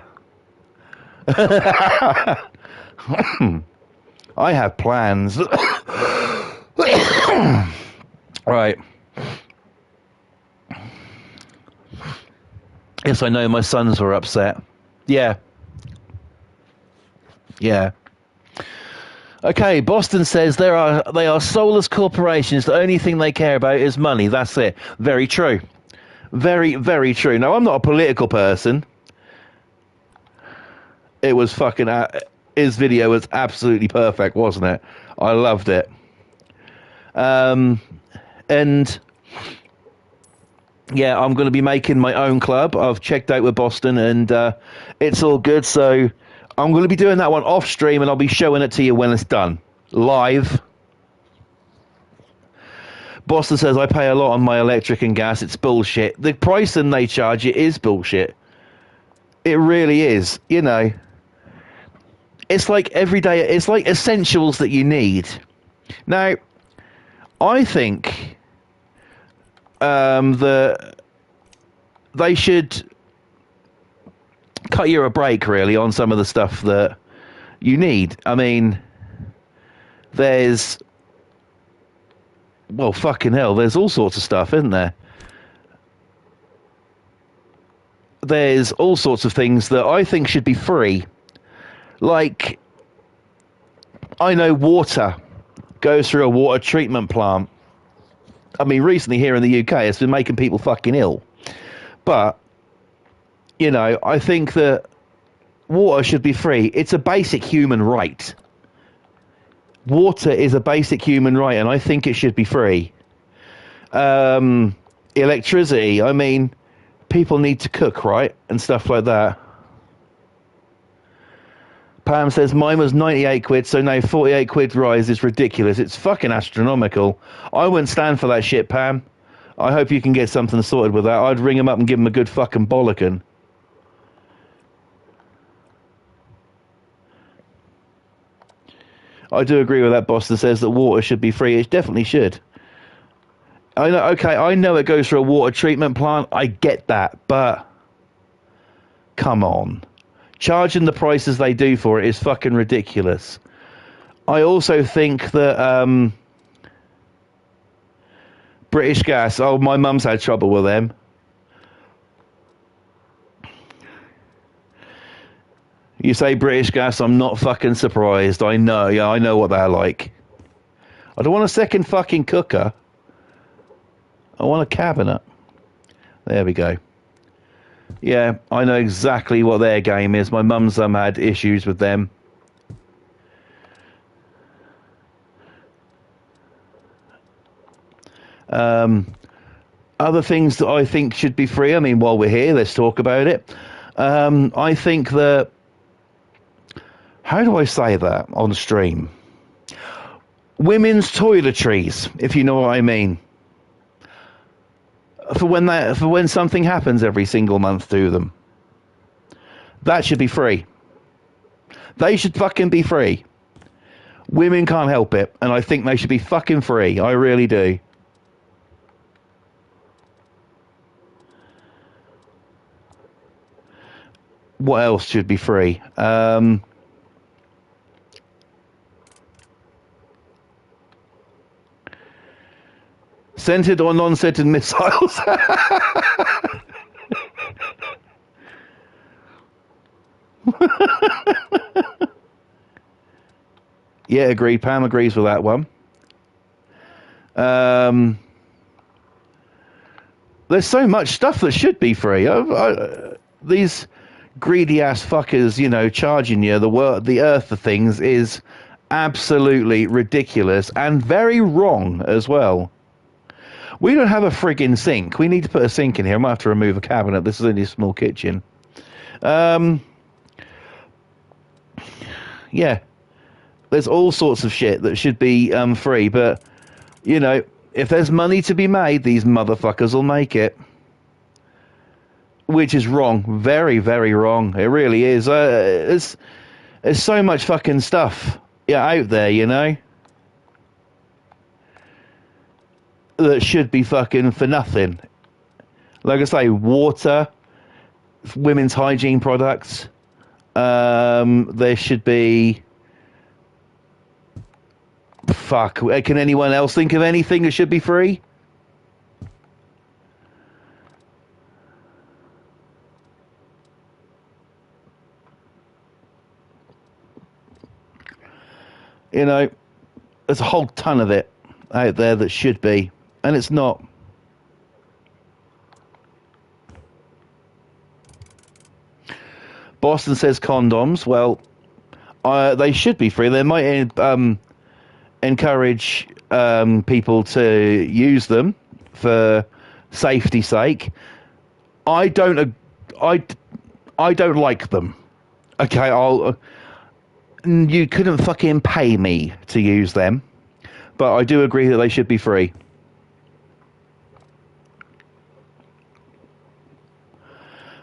I have plans. Right. Yes, I know my sons were upset. Yeah. Yeah. Okay, Boston says they are soulless corporations. The only thing they care about is money. That's it. Very true. Very, very true. Now, I'm not a political person. It was fucking... his video was absolutely perfect, wasn't it? I loved it. And... yeah, I'm going to be making my own club. I've checked out with Boston, and it's all good. So I'm going to be doing that one off stream, and I'll be showing it to you when it's done. Live. Boston says, I pay a lot on my electric and gas. It's bullshit. The pricing they charge you is bullshit. It really is. You know, it's like everyday, it's like essentials that you need. Now, I think that they should cut you a break, really, on some of the stuff that you need. I mean, there's... well, fucking hell, there's all sorts of stuff, isn't there? There's all sorts of things that I think should be free. Like, I know water goes through a water treatment plant. I mean, recently here in the UK, it's been making people fucking ill. But, you know, I think that water should be free. It's a basic human right. Water is a basic human right, and I think it should be free. Electricity, I mean, people need to cook, right? And stuff like that. Pam says, mine was 98 quid, so now 48 quid rise is ridiculous. It's fucking astronomical. I wouldn't stand for that shit, Pam. I hope you can get something sorted with that. I'd ring him up and give him a good fucking bollocking. I do agree with that boss that says that water should be free. It definitely should. I know, okay, I know it goes through a water treatment plant. I get that, but come on. Charging the prices they do for it is fucking ridiculous. I also think that British Gas, oh, my mum's had trouble with them. You say British Gas, I'm not fucking surprised. I know, yeah, I know what they're like. I don't want a second fucking cooker. I want a cabinet. There we go. Yeah, I know exactly what their game is. My mum's had issues with them. Other things that I think should be free, I mean, while we're here, let's talk about it. I think that... how do I say that on stream? Women's toiletries, if you know what I mean. For when something happens every single month to them. That should be free. They should fucking be free. Women can't help it, and I think they should be fucking free. I really do. What else should be free? Scented or non-scented missiles? Yeah, agreed. Pam agrees with that one. There's so much stuff that should be free. These greedy ass fuckers, you know, charging you the earth of things is absolutely ridiculous and very wrong as well. We don't have a friggin' sink. We need to put a sink in here. I might have to remove a cabinet. This is only a small kitchen. Yeah. There's all sorts of shit that should be free, but, you know, if there's money to be made, these motherfuckers will make it. Which is wrong. Very, very wrong. It really is. There's so much fucking stuff out there, you know, that should be fucking for nothing. Like I say, water, women's hygiene products. There should be... Fuck. Can anyone else think of anything that should be free? You know, there's a whole ton of it out there that should be, and it's not. Boston says condoms. Well, they should be free. They might encourage people to use them for safety's sake. I don't like them. Okay, you couldn't fucking pay me to use them, but I do agree that they should be free.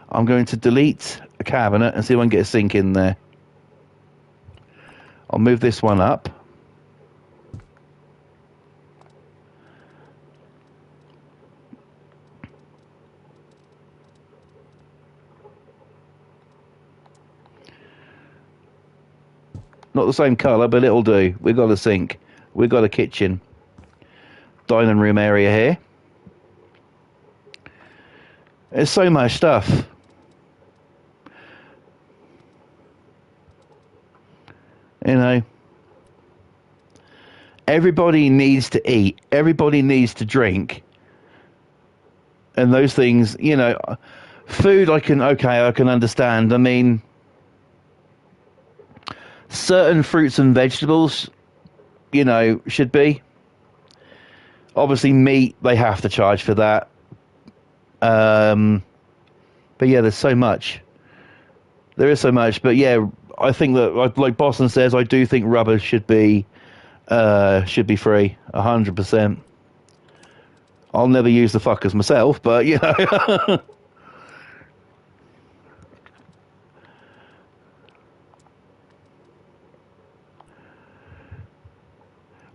I'm going to delete a cabinet and see if I can get a sink in there. I'll move this one up. Not the same colour, but it'll do. We've got a sink. We've got a kitchen. Dining room area here. There's so much stuff. You know. Everybody needs to eat. Everybody needs to drink. And those things, you know, food I can understand. I mean, certain fruits and vegetables, you know, should be. Obviously, meat, they have to charge for that. But yeah, there's so much. There is so much. But yeah, I think that, like Boston says, I do think rubber should be free, 100%. I'll never use the fuckers myself, but you know.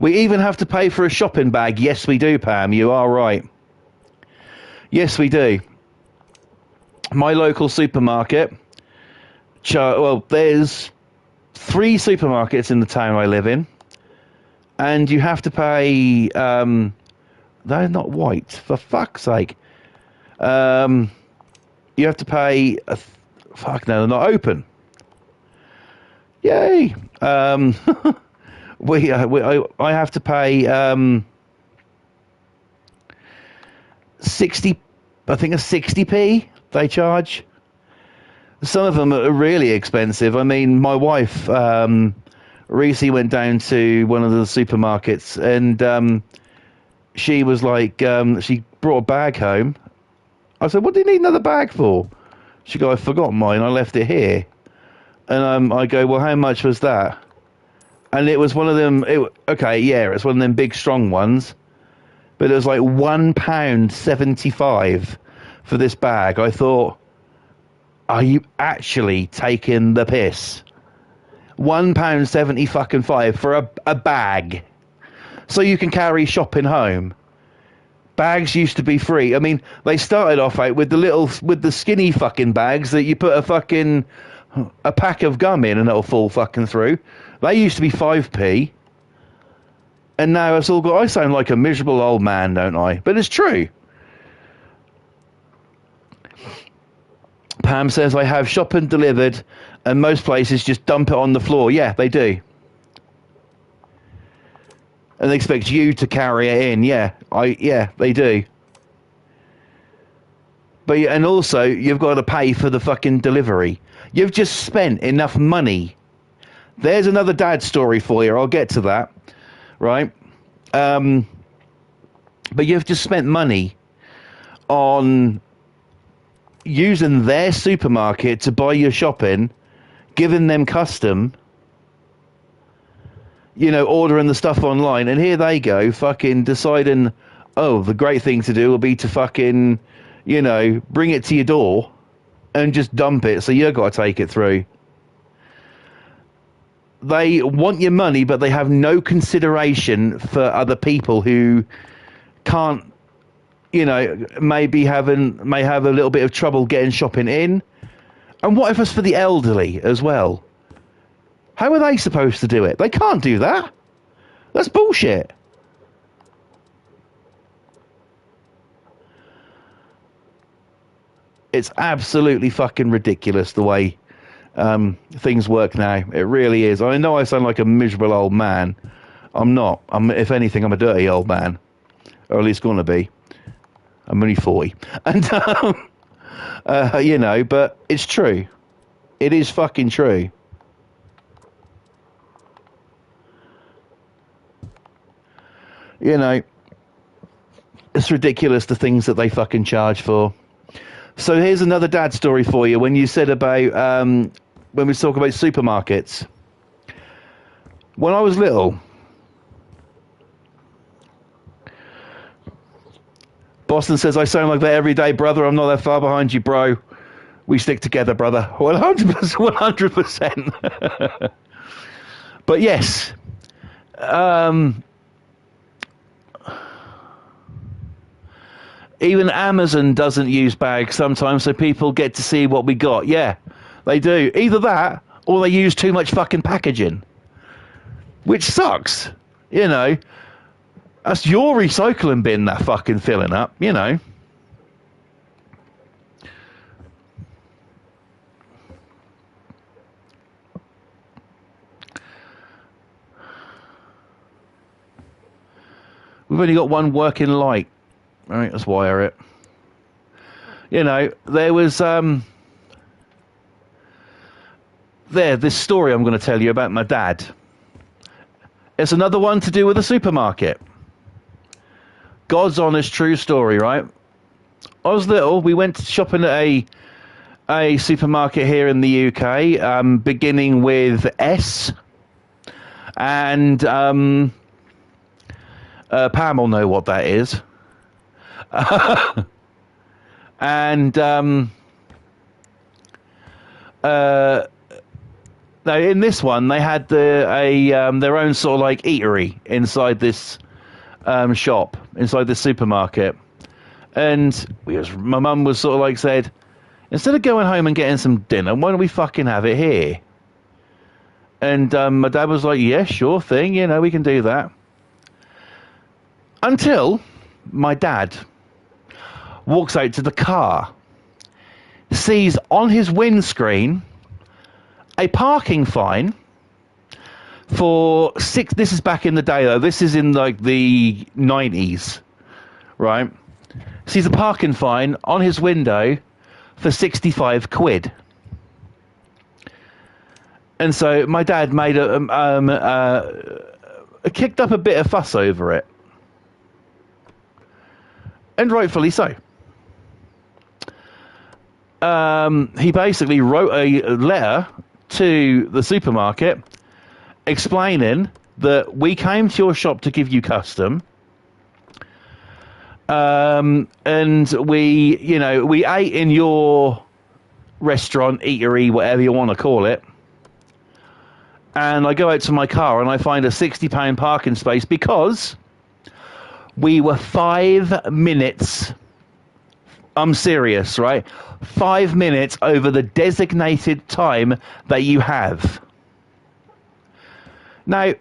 We even have to pay for a shopping bag. Yes, we do, Pam. You are right. Yes, we do. My local supermarket. Well, there's 3 supermarkets in the town I live in. And you have to pay... they're not white, for fuck's sake. You have to pay... fuck, no, they're not open. Yay! I have to pay 60, I think it's 60p they charge. Some of them are really expensive. I mean, my wife recently went down to one of the supermarkets and she was like, she brought a bag home. I said, what do you need another bag for? She goes, I forgot mine, I left it here. And I go, well, how much was that? And it was one of them, it's one of them big, strong ones. But it was like £1.75 for this bag. I thought, are you actually taking the piss? £1.75 for a bag. So you can carry shopping home. Bags used to be free. I mean, they started off out with the skinny fucking bags that you put a pack of gum in and it'll fall fucking through. They used to be 5p. And now it's all got. I sound like a miserable old man, don't I? But it's true. Pam says, I have shopping delivered, and most places just dump it on the floor. Yeah, they do. And they expect you to carry it in. Yeah, they do. But and also, you've got to pay for the fucking delivery. You've just spent enough money. There's another dad story for you. I'll get to that. Right? But you've just spent money on using their supermarket to buy your shopping, giving them custom, ordering the stuff online, and here they go, fucking deciding, oh, the great thing to do will be to fucking, bring it to your door and just dump it, so you've got to take it through. They want your money, but they have no consideration for other people who can't, may have a little bit of trouble getting shopping in. And what if it's for the elderly as well? How are they supposed to do it? They can't do that. That's bullshit. It's absolutely fucking ridiculous the way things work now. It really is. I know I sound like a miserable old man. I'm not. If anything, I'm a dirty old man. Or at least going to be. I'm only 40. And, but it's true. It is fucking true. It's ridiculous the things that they fucking charge for. So here's another dad story for you. When you said about, when we talk about supermarkets. When I was little, Boston says, I sound like that every day, brother. I'm not that far behind you, bro. We stick together, brother. 100%. But yes. Even Amazon doesn't use bags sometimes, so people get to see what we got. Yeah, they do. Either that, or they use too much fucking packaging. Which sucks. That's your recycling bin that fucking filling up, We've only got one working light. All right, let's wire it. There was this story I'm going to tell you about my dad. It's another one to do with a supermarket. God's honest, true story, right? I was little. We went shopping at a supermarket here in the UK, beginning with S. And Pam will know what that is. And now in this one, they had their own sort of like eatery inside this shop, inside the supermarket. And my mum was sort of like said, instead of going home and getting some dinner, why don't we fucking have it here? And my dad was like, yeah, sure thing, we can do that. Until my dad walks out to the car, sees on his windscreen a parking fine for this is back in the day though, this is in like the 90s, right? Sees a parking fine on his window for 65 quid. And so my dad made kicked up a bit of fuss over it. And rightfully so. He basically wrote a letter to the supermarket explaining that we came to your shop to give you custom. And we ate in your restaurant, eatery, whatever you want to call it. And I go out to my car and I find a £60 parking space because we were 5 minutes. I'm serious, right? 5 minutes over the designated time that you have. Now,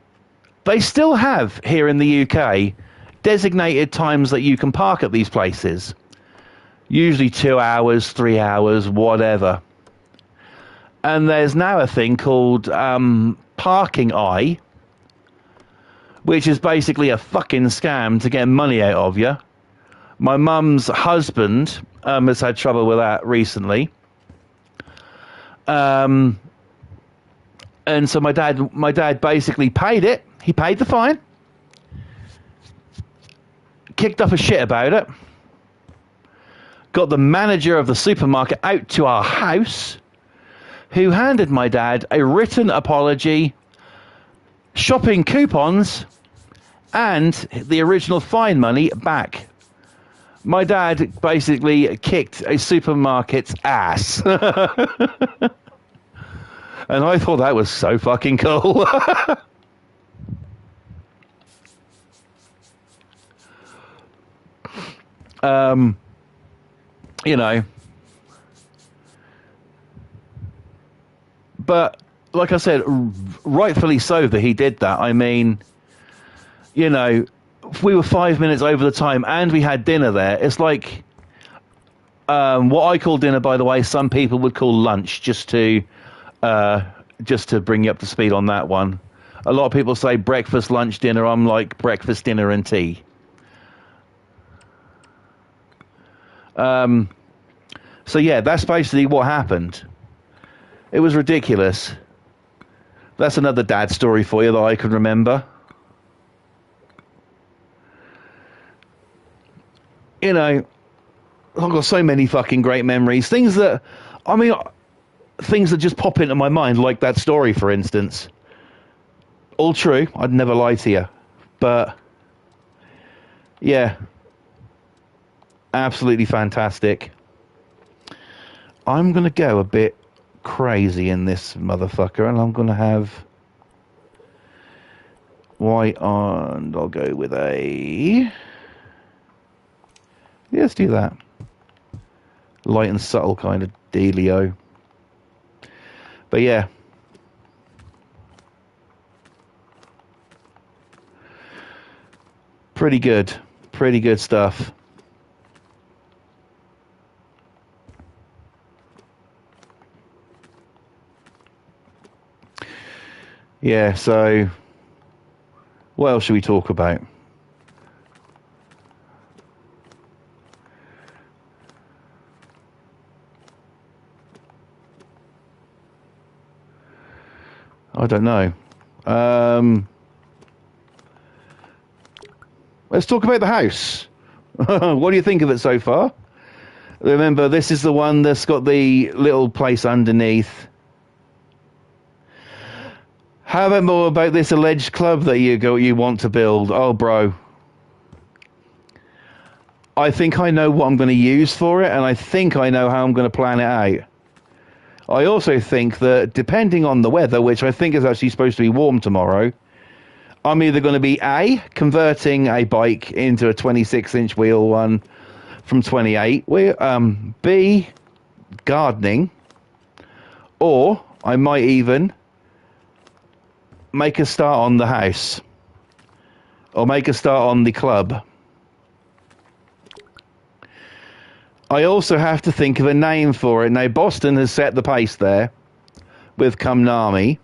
They still have, here in the UK, designated times that you can park at these places. Usually 2 hours, 3 hours, whatever. And there's now a thing called Parking Eye, which is basically a fucking scam to get money out of you. My mum's husband has had trouble with that recently. And so my dad basically paid it. He paid the fine. Kicked up a shit about it. Got the manager of the supermarket out to our house, who handed my dad a written apology, shopping coupons, and the original fine money back. My dad basically kicked a supermarket's ass. And I thought that was so fucking cool. You know. But, like I said, rightfully so that he did that. I mean, you know, if we were 5 minutes over the time and we had dinner there, it's like, what I call dinner, by the way, some people would call lunch, just to bring you up to speed on that one. A lot of people say breakfast, lunch, dinner. I'm like breakfast, dinner, and tea. So yeah, that's basically what happened. It was ridiculous. That's another dad story for you that I can remember. You know, I've got so many fucking great memories. Things that just pop into my mind, like that story, for instance. All true. I'd never lie to you. But, yeah. Absolutely fantastic. I'm going to go a bit crazy in this motherfucker, and I'm going to have white on. I'll go with a... Yeah, let's do that. Light and subtle kind of dealio. But yeah. Pretty good. Pretty good stuff. Yeah, so what else should we talk about? I don't know. Let's talk about the house. What do you think of it so far? Remember, this is the one that's got the little place underneath. How about more about this alleged club that you want to build? Oh, bro. I think I know what I'm going to use for it, and I think I know how I'm going to plan it out. I also think that, depending on the weather, which I think is actually supposed to be warm tomorrow, I'm either going to be A, converting a bike into a 26-inch wheel one from 28, B, gardening, or I might even make a start on the house, or make a start on the club. I also have to think of a name for it. Now, Boston has set the pace there with Kumnami.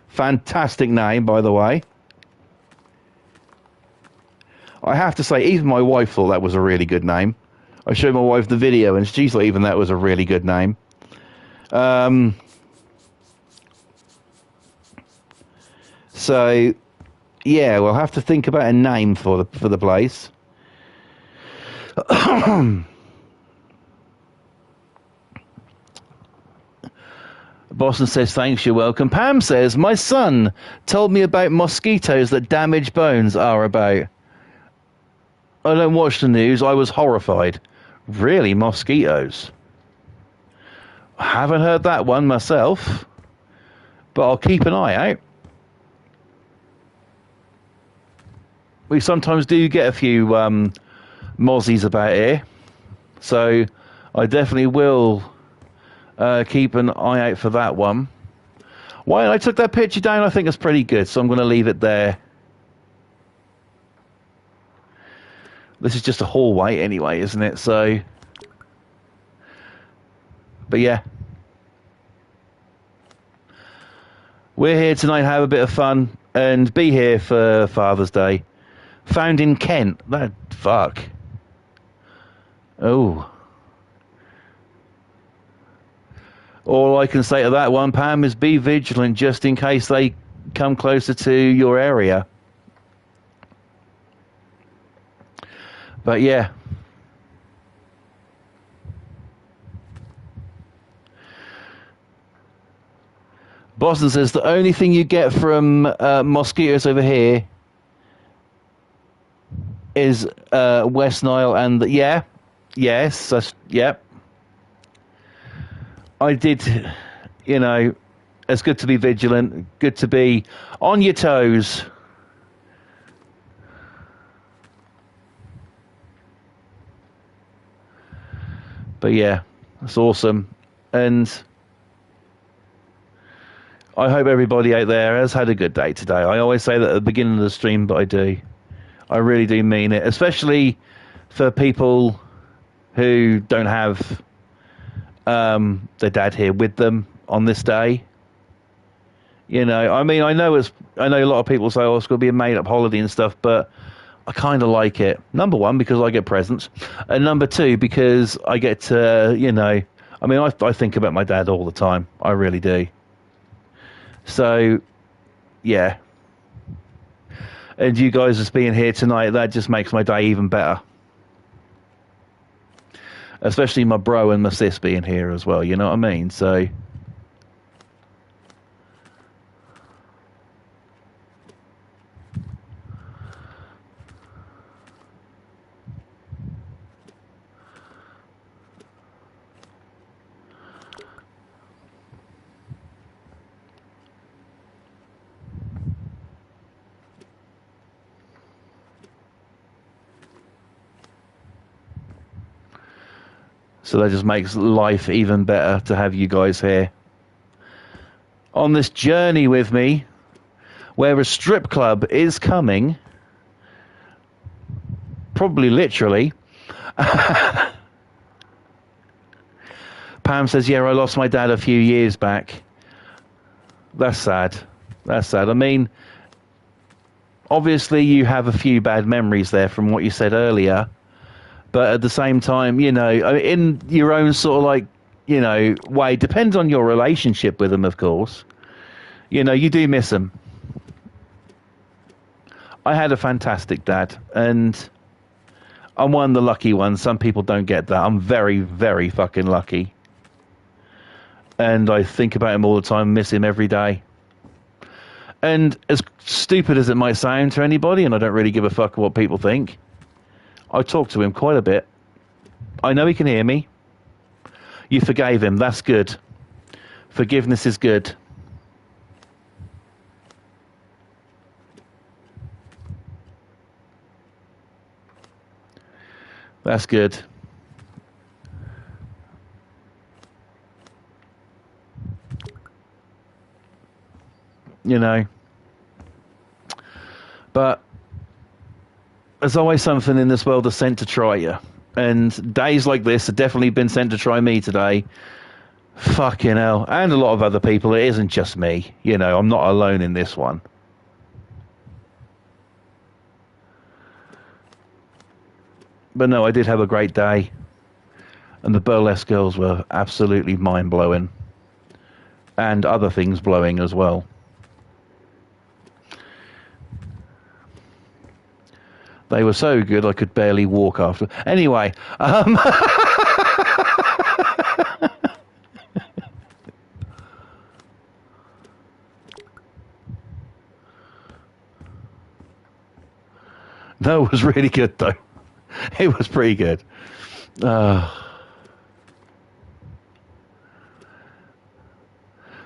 Fantastic name, by the way. I have to say, even my wife thought that was a really good name. I showed my wife the video, and she thought even that was a really good name. So, yeah, we'll have to think about a name for the place. Boston says, thanks, you're welcome. Pam says, my son told me about mosquitoes that damage bones are about. I don't watch the news. I was horrified. Really, mosquitoes? I haven't heard that one myself, but I'll keep an eye out. We sometimes do get a few mozzies about here, so I definitely will keep an eye out for that one. Why I took that picture down, I think it's pretty good, so I'm going to leave it there. This is just a hallway anyway, isn't it? So, but yeah. We're here tonight to have a bit of fun and be here for Father's Day. Found in Kent. That fuck. Oh. All I can say to that one, Pam, is be vigilant just in case they come closer to your area. But yeah. Boston says the only thing you get from mosquitoes over here is West Nile and yep. I did, you know, it's good to be vigilant, good to be on your toes. But yeah, that's awesome. And I hope everybody out there has had a good day today. I always say that at the beginning of the stream, but I do. I really do mean it, especially for people who don't have their dad here with them on this day. You know, I mean, I know a lot of people say, oh, it's going to be a made-up holiday and stuff, but I kind of like it. Number one, because I get presents, and number two, because I get to, you know, I mean, I think about my dad all the time. I really do. So, yeah. And you guys just being here tonight, that just makes my day even better. Especially my bro and my sis being here as well, you know what I mean? So, so that just makes life even better to have you guys here on this journey with me, where a strip club is coming, probably literally. Pam says, yeah, I lost my dad a few years back. That's sad. That's sad. I mean, obviously you have a few bad memories there from what you said earlier. But at the same time, you know, in your own sort of like, you know, way, depends on your relationship with them, of course. You know, you do miss them. I had a fantastic dad, and I'm one of the lucky ones. Some people don't get that. I'm very, very fucking lucky. And I think about him all the time, miss him every day. And as stupid as it might sound to anybody, and I don't really give a fuck what people think, I talk to him quite a bit. I know he can hear me. You forgave him. That's good. Forgiveness is good. That's good. You know. But there's always something in this world that's sent to try you. And days like this have definitely been sent to try me today. Fucking hell. And a lot of other people. It isn't just me. You know, I'm not alone in this one. But no, I did have a great day. And the burlesque girls were absolutely mind-blowing. And other things blowing as well. They were so good I could barely walk after. Anyway, no, it was really good though. It was pretty good.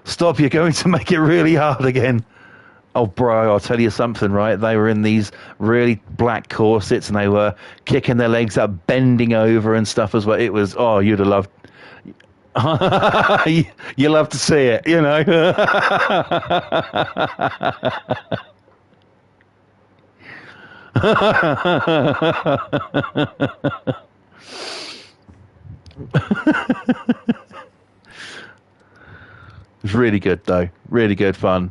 Stop, you're going to make it really hard again. Oh, bro, I'll tell you something, right? They were in these really black corsets and they were kicking their legs up, bending over and stuff as well. It was, oh, you'd have loved... You love to see it, you know. It's really good, though. Really good fun.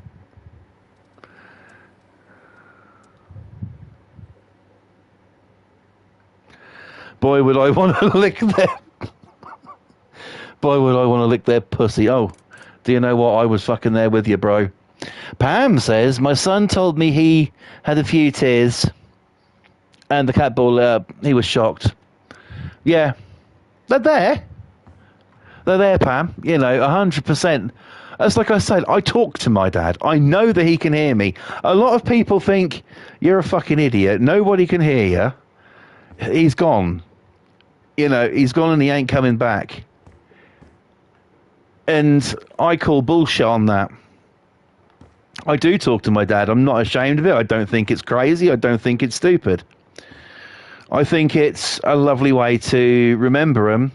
Boy, would I want to lick their... Boy, would I want to lick their pussy. Oh, do you know what? I was fucking there with you, bro. Pam says, my son told me he had a few tears and the cat ball, he was shocked. Yeah, they're there. They're there, Pam. You know, 100%. It's like I said, I talk to my dad. I know that he can hear me. A lot of people think you're a fucking idiot. Nobody can hear you. He's gone. You know, he's gone and he ain't coming back. And I call bullshit on that. I do talk to my dad. I'm not ashamed of it. I don't think it's crazy. I don't think it's stupid. I think it's a lovely way to remember him.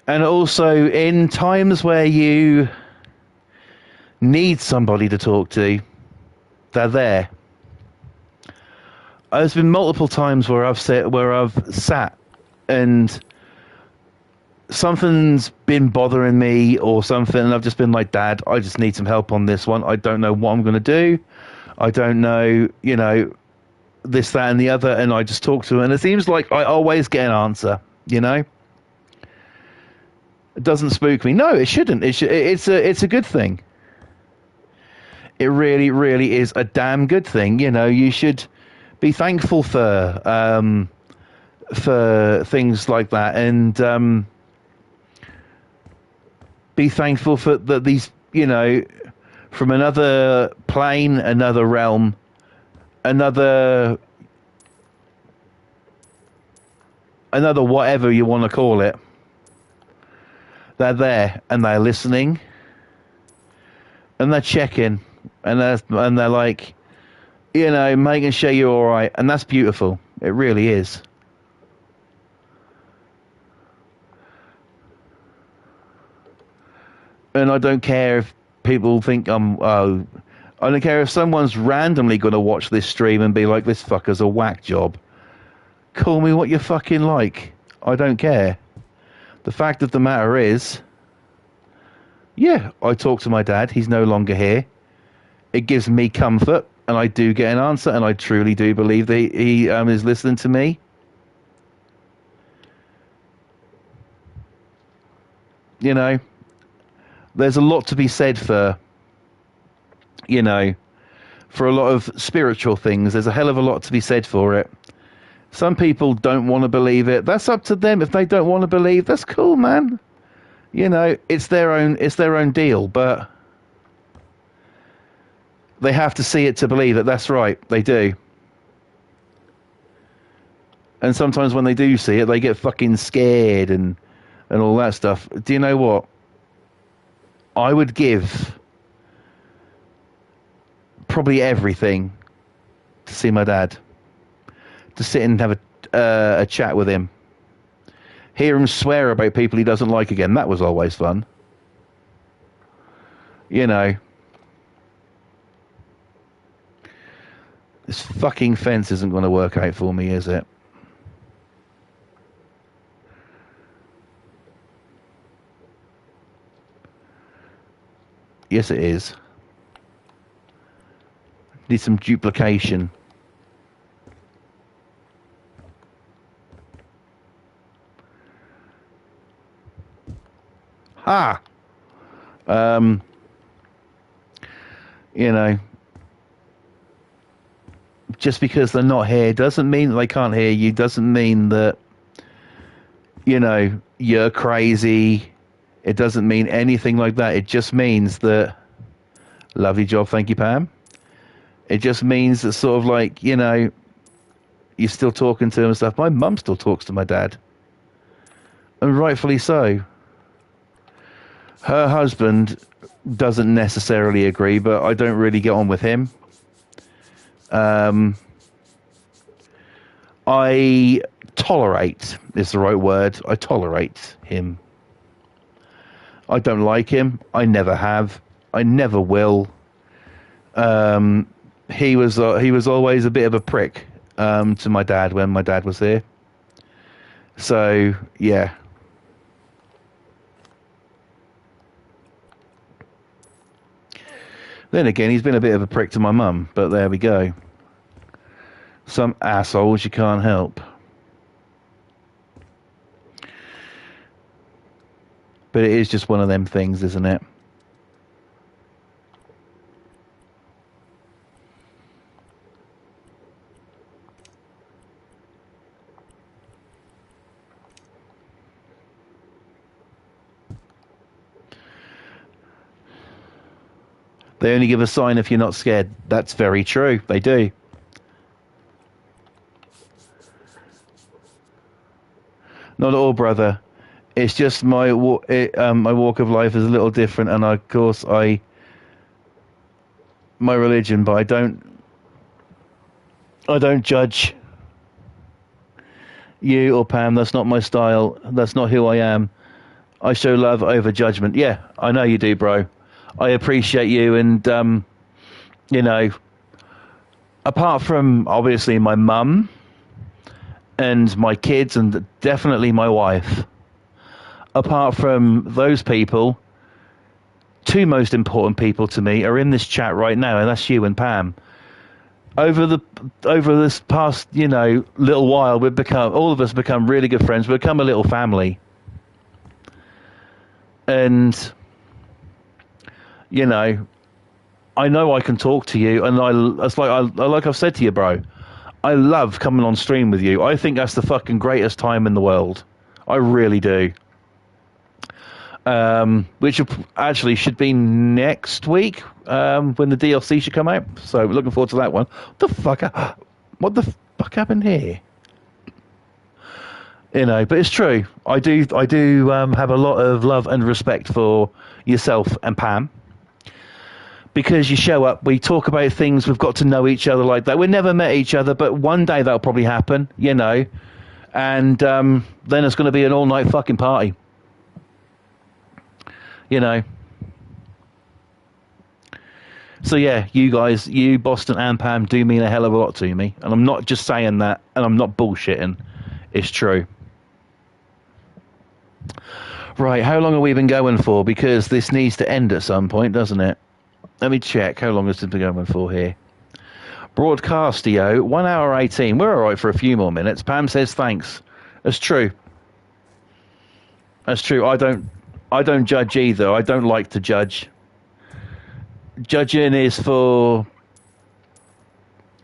And also in times where you need somebody to talk to, they're there. There's been multiple times where I've sat and something's been bothering me or something, and I've just been like, Dad, I just need some help on this one. I don't know what I'm going to do. I don't know, you know, this, that, and the other, and I just talk to him, and it seems like I always get an answer, you know? It doesn't spook me. No, it shouldn't. It's a good thing. It really, really is a damn good thing. You know, you should be thankful for things like that, and be thankful for that these, you know, from another plane, another realm, another whatever you want to call it. They're there and they're listening and they're checking and they're like, you know, making sure you're all right, and that's beautiful. It really is. And I don't care if people think I don't care if someone's randomly going to watch this stream and be like, this fucker's a whack job. Call me what you fucking like. I don't care. The fact of the matter is, yeah, I talk to my dad. He's no longer here. It gives me comfort, and I do get an answer, and I truly do believe that he is listening to me. You know, there's a lot to be said for, you know, for a lot of spiritual things. There's a hell of a lot to be said for it. Some people don't want to believe it. That's up to them. If they don't want to believe, that's cool, man. You know, it's their own deal, but they have to see it to believe it. That's right. They do. And sometimes when they do see it, they get fucking scared and all that stuff. Do you know what? I would give probably everything to see my dad. To sit and have a chat with him. Hear him swear about people he doesn't like again. That was always fun. You know. This fucking fence isn't going to work out for me, is it? Yes, it is. Need some duplication. Ha! You know, just because they're not here doesn't mean that they can't hear you, doesn't mean that, you know, you're crazy. It doesn't mean anything like that. It just means that, lovely job, thank you, Pam. It just means that sort of like, you know, you're still talking to him and stuff. My mum still talks to my dad. And rightfully so. Her husband doesn't necessarily agree, but I don't really get on with him. I tolerate is the right word. I tolerate him. I don't like him. I never have. I never will. He was always a bit of a prick to my dad when my dad was here. So yeah. Then again, he's been a bit of a prick to my mum, but there we go. Some assholes you can't help. But it is just one of them things, isn't it? They only give a sign if you're not scared. That's very true. They do. Not at all, brother. It's just my my walk of life is a little different, and of course my religion, but I don't judge you or Pam. That's not my style. That's not who I am. I show love over judgment. Yeah, I know you do, bro. I appreciate you, and you know, apart from obviously my mum and my kids and definitely my wife, apart from those people, two most important people to me are in this chat right now, and that's you and Pam. Over this past, little while, all of us become really good friends. We've become a little family. And I know I can talk to you, and like I've said to you, bro, I love coming on stream with you. I think that's the fucking greatest time in the world. I really do. Which actually should be next week, when the DLC should come out. So looking forward to that one. What the fuck happened here? But it's true. I do have a lot of love and respect for yourself and Pam. Because you show up, we talk about things, we've got to know each other like that. We've never met each other, but one day that'll probably happen, And then it's going to be an all-night fucking party. So yeah, you guys, Boston and Pam, do mean a hell of a lot to me. And I'm not just saying that, and I'm not bullshitting. It's true. Right, how long have we been going for? Because this needs to end at some point, doesn't it? Let me check. How long has it been going for here? Broadcastio, 1 hour 18. We're all right for a few more minutes. Pam says thanks. That's true. That's true. I don't judge either. I don't like to judge. Judging is for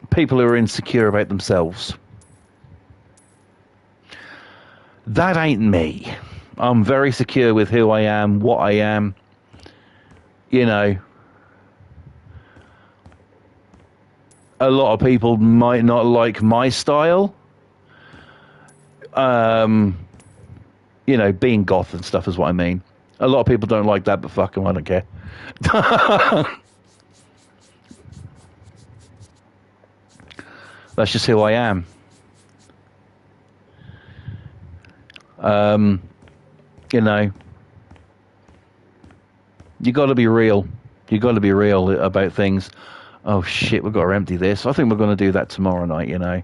people who are insecure about themselves. That ain't me. I'm very secure with who I am, what I am. A lot of people might not like my style. Being goth and stuff is what I mean. A lot of people don't like that, but fuck them, I don't care. That's just who I am. You got to be real. You got to be real about things. Oh shit, we've got to empty this. I think we're going to do that tomorrow night.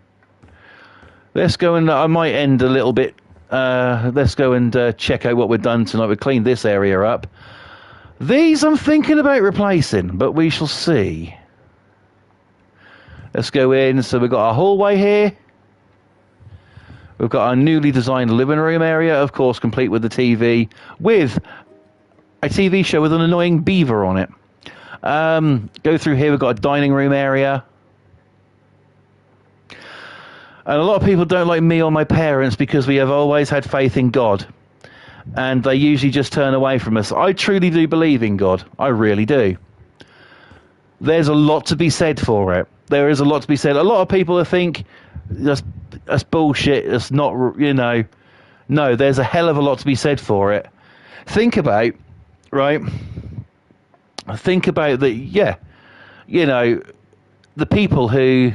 Let's go and I might end a little bit. Let's go and check out what we've done tonight. We've cleaned this area up. These I'm thinking about replacing, but we shall see. Let's go in. So we've got our hallway here. We've got our newly designed living room area, of course, complete with the TV, with a TV show with an annoying beaver on it. Go through here, we've got a dining room area. And a lot of people don't like me or my parents because we have always had faith in God. And they usually just turn away from us. I truly do believe in God. I really do. There's a lot to be said for it. There is a lot to be said. A lot of people think that's bullshit. It's not, No, there's a hell of a lot to be said for it. Think about, right? Think about the people who...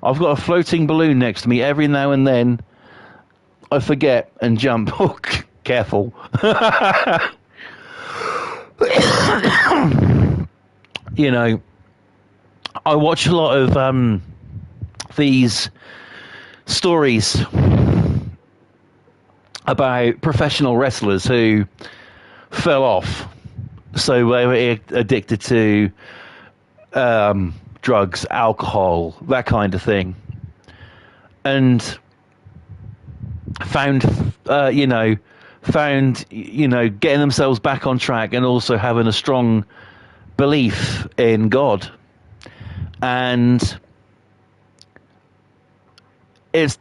I've got a floating balloon next to me. Every now and then, I forget and jump. Oh, Careful. You know, I watch a lot of these stories about professional wrestlers who fell off, so they were addicted to drugs, alcohol, that kind of thing, and found getting themselves back on track and also having a strong belief in God. And it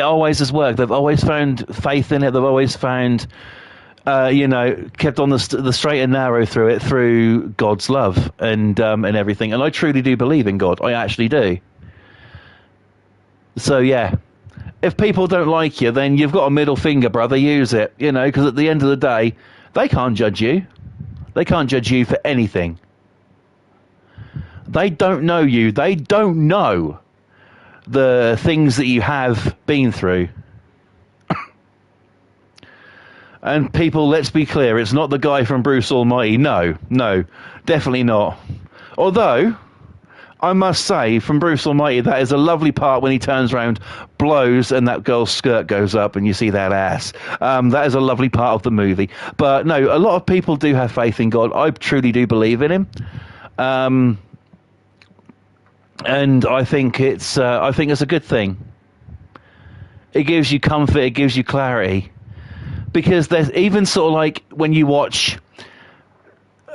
always has worked. They've always found faith in it. They've always found, kept on the straight and narrow through it, through God's love and everything. And I truly do believe in God. I actually do. So yeah, if people don't like you, then you've got a middle finger, brother. Use it, because at the end of the day, they can't judge you. They can't judge you for anything. They don't know you. They don't know the things that you have been through. And people, let's be clear, it's not the guy from Bruce Almighty. No, definitely not. Although, I must say, from Bruce Almighty, that is a lovely part when he turns around, blows, and that girl's skirt goes up and you see that ass. That is a lovely part of the movie. But no, a lot of people do have faith in God. I truly do believe in him. And I think it's a good thing. It gives you comfort, it gives you clarity. Because there's even sort of like when you watch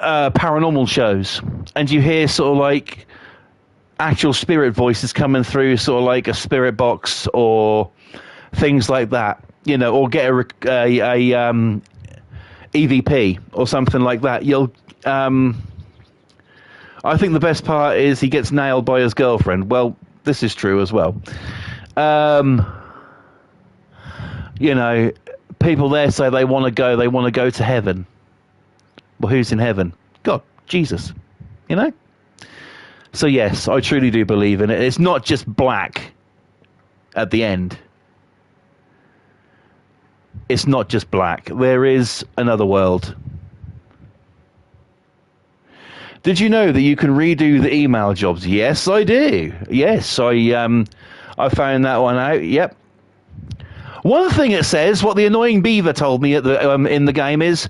paranormal shows and you hear sort of like actual spirit voices coming through sort of like a spirit box or things like that, or get a EVP or something like that, you'll I think the best part is he gets nailed by his girlfriend. Well, this is true as well. People there say they want to go to heaven. Well, who's in heaven? God, Jesus. So yes, I truly do believe in it. It's not just black at the end. It's not just black. There is another world. Did you know that you can redo the email jobs? Yes, I do. Yes, I found that one out. Yep. One thing it says, what the annoying beaver told me at the in the game is,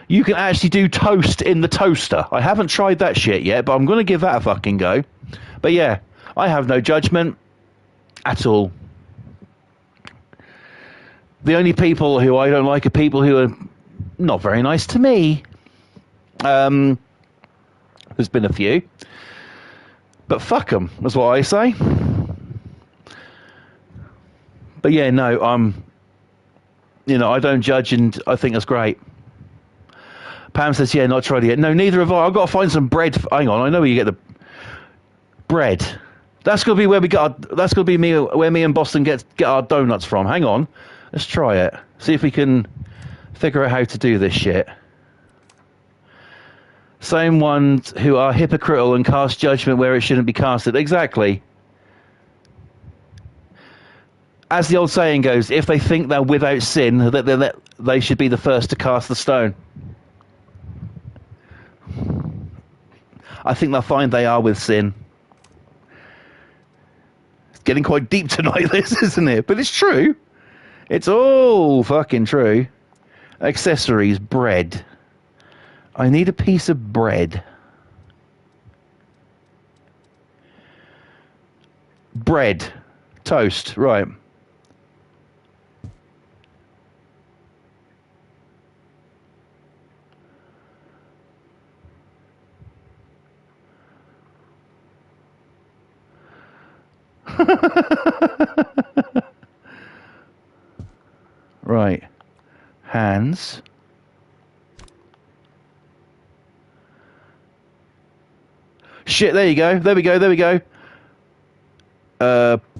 you can actually do toast in the toaster. I haven't tried that shit yet, but I'm going to give that a fucking go. But yeah, I have no judgment at all. The only people who I don't like are people who are not very nice to me. There's been a few. But fuck them, is what I say. But yeah, no, I don't judge, and I think that's great. Pam says, yeah, not tried it yet. No, neither have I. I've got to find some bread. Hang on, I know where you get the bread. That's going to be where where me and Boston get our donuts from. Hang on. Let's try it. See if we can figure out how to do this shit. Same ones who are hypocritical and cast judgment where it shouldn't be casted. Exactly. As the old saying goes, if they think they're without sin, that they should be the first to cast the stone. I think they'll find they are with sin. It's getting quite deep tonight, this, isn't it? But it's true. It's all fucking true. Accessories, bread. I need a piece of bread. Bread. Toast, right. Right. Hands. Shit, there you go. There we go.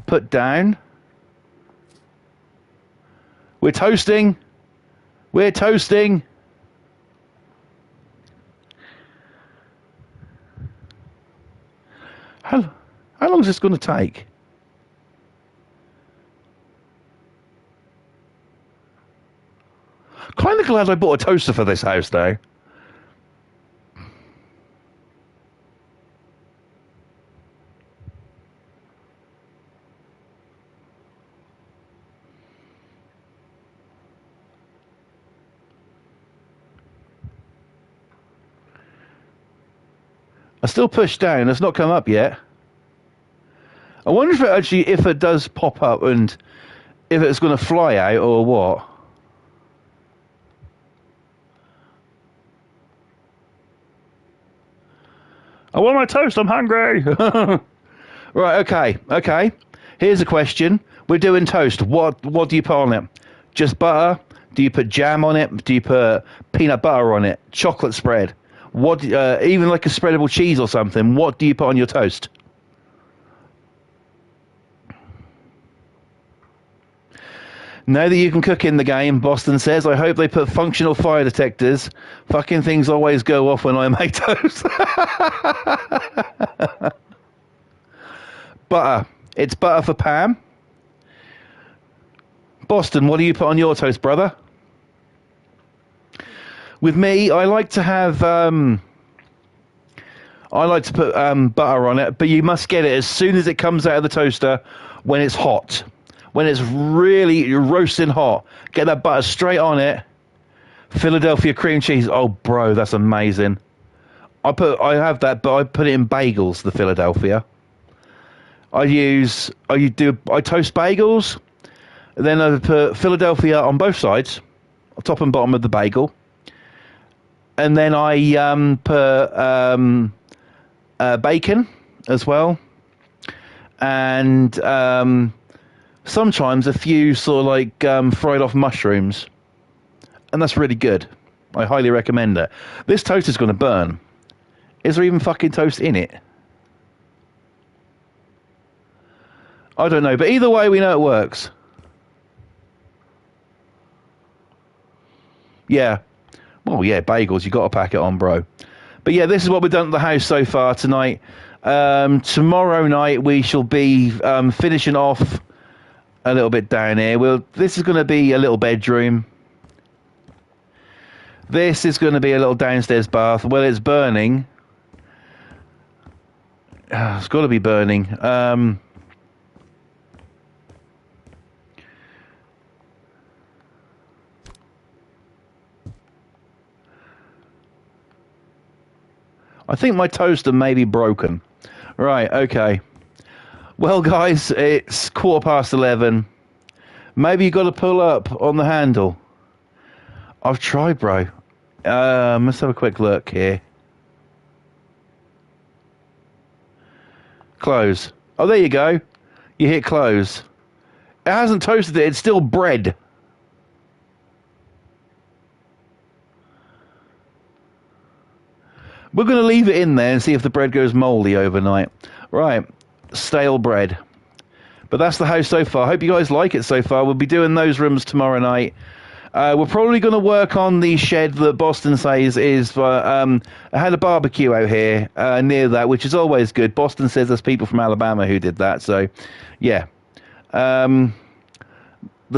Put down. We're toasting. How long is this going to take? Kind of glad I bought a toaster for this house, though. I still push down. It's not come up yet. I wonder if it does pop up and if it's going to fly out or what. I want my toast. I'm hungry. Right. Okay. Here's a question. We're doing toast. What do you put on it? Just butter? Do you put jam on it? Do you put peanut butter on it? Chocolate spread? What? Even like a spreadable cheese or something. What do you put on your toast? Now that you can cook in the game, Boston says, I hope they put functional fire detectors. Fucking things always go off when I make toast. Butter. It's butter for Pam. Boston, what do you put on your toast, brother? With me, I like to have... I like to put butter on it, but you must get it as soon as it comes out of the toaster when it's hot. When it's really roasting hot. Get that butter straight on it. Philadelphia cream cheese. Oh, bro, that's amazing. I have that, but I put it in bagels, the Philadelphia. I toast bagels. Then I put Philadelphia on both sides, top and bottom of the bagel. And then I put bacon as well. And sometimes a few sort of like fried off mushrooms. And that's really good. I highly recommend it. This toast is going to burn. Is there even fucking toast in it? I don't know, but either way we know it works. Yeah. Well, yeah, bagels, you got to pack it on, bro. But yeah, this is what we've done at the house so far tonight. Tomorrow night we shall be finishing off a little bit down here. This is going to be a little bedroom. This is going to be a little downstairs bath. Well, it's burning. It's got to be burning. I think my toaster may be broken. Right, okay. Well, guys, it's 11:15. Maybe you got to pull up on the handle. I've tried, bro. Let's have a quick look here. Close. Oh, there you go. You hit close. It hasn't toasted it. It's still bread. We're going to leave it in there and see if the bread goes mouldy overnight. Right. Stale bread. But that's the house so far. Hope you guys like it so far. We'll be doing those rooms tomorrow night. We're probably going to work on the shed that Boston says is... I had a barbecue out here near that, which is always good. Boston says there's people from Alabama who did that. So, yeah. The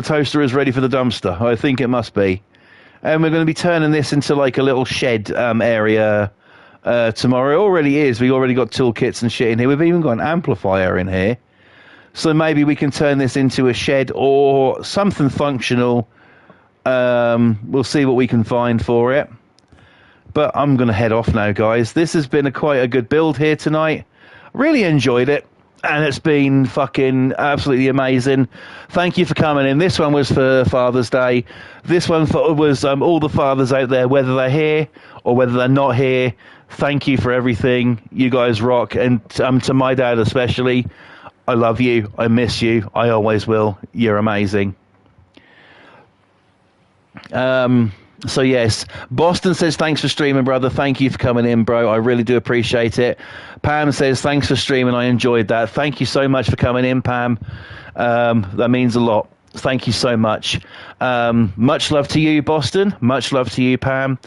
toaster is ready for the dumpster. I think it must be. And we're going to be turning this into like a little shed area tomorrow. It already is. We already got toolkits and shit in here. We've even got an amplifier in here. So maybe we can turn this into a shed or something functional. We'll see what we can find for it. But I'm going to head off now, guys. This has been quite a good build here tonight. Really enjoyed it. And it's been fucking absolutely amazing. Thank you for coming in. This one was for Father's Day. This one was all the fathers out there, whether they're here or whether they're not here. Thank you for everything. You guys rock. And to my dad especially, I love you. I miss you. I always will. You're amazing. So yes, Boston says thanks for streaming, brother. Thank you for coming in, bro. I really do appreciate it. Pam says thanks for streaming. I enjoyed that. Thank you so much for coming in, Pam. That means a lot. Thank you so much. Much love to you, Boston. Much love to you, Pam.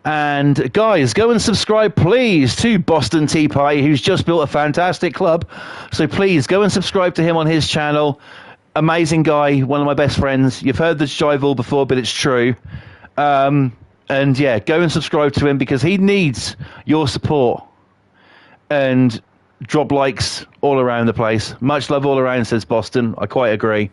And guys, go and subscribe, please, to Boston Tea Party, who's just built a fantastic club. So please go and subscribe to him on his channel. Amazing guy, one of my best friends. You've heard the jive all before, but it's true. And yeah, go and subscribe to him because he needs your support. And drop likes all around the place. Much love all around, says Boston. I quite agree.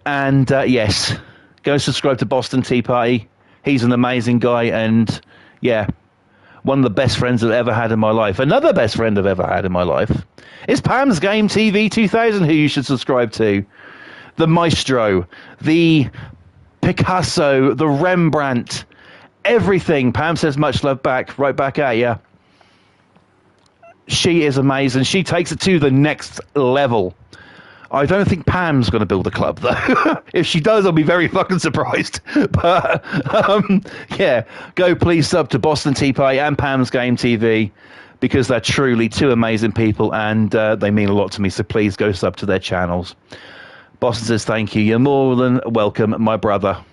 And yes, go and subscribe to Boston Tea Party. He's an amazing guy, and yeah, one of the best friends I've ever had in my life. Another best friend I've ever had in my life is Pam's Game TV 2000, who you should subscribe to. The Maestro, the Picasso, the Rembrandt, everything. Pam says much love back, right back at you. She is amazing. She takes it to the next level. I don't think Pam's going to build a club, though. If she does, I'll be very fucking surprised. But, yeah, go please sub to Boston Tea Party and Pam's Game TV because they're truly two amazing people and they mean a lot to me. So please go sub to their channels. Boston says thank you. You're more than welcome, my brother.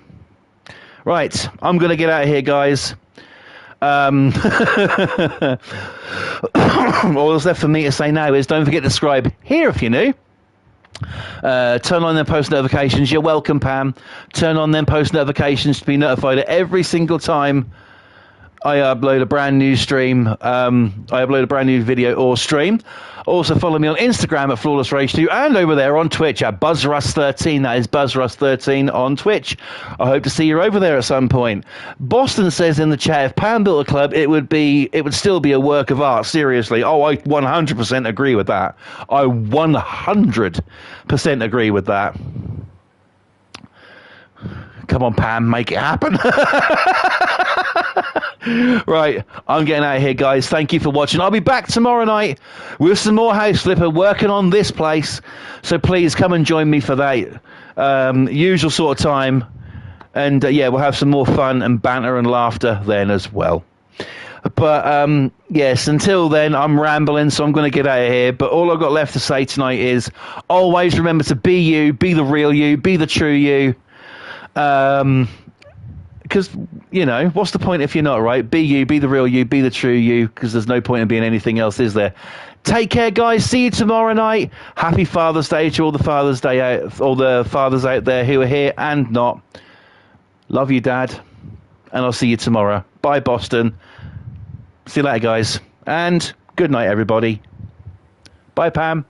Right, I'm going to get out of here, guys. All that's left for me to say now is don't forget to subscribe here if you're new. Turn on them post notifications. You're welcome, Pam. Turn on them post notifications to be notified every single time I upload a brand new stream. I upload a brand new video or stream. Also follow me on Instagram at Flawless Rage 2 and over there on Twitch at BuzzRuss13. That is BuzzRuss13 on Twitch. I hope to see you over there at some point. Boston says in the chat, if Pam built a club, it would still be a work of art. Seriously. Oh, I 100% agree with that. I 100% agree with that. Come on, Pam, make it happen. Right, I'm getting out of here, guys. Thank you for watching. I'll be back tomorrow night with some more House Flipper working on this place. So please come and join me for that usual sort of time. And yeah, we'll have some more fun and banter and laughter then as well. But yes, until then, I'm rambling, so I'm going to get out of here. But all I've got left to say tonight is always remember to be you, be the real you, be the true you. Because, you know, what's the point if you're not, right? Be you, be the real you, be the true you, because there's no point in being anything else, is there? Take care, guys. See you tomorrow night. Happy Father's Day to all the Father's Day all the fathers out there who are here and not. Love you, Dad. And I'll see you tomorrow. Bye, Boston. See you later, guys. And good night, everybody. Bye, Pam.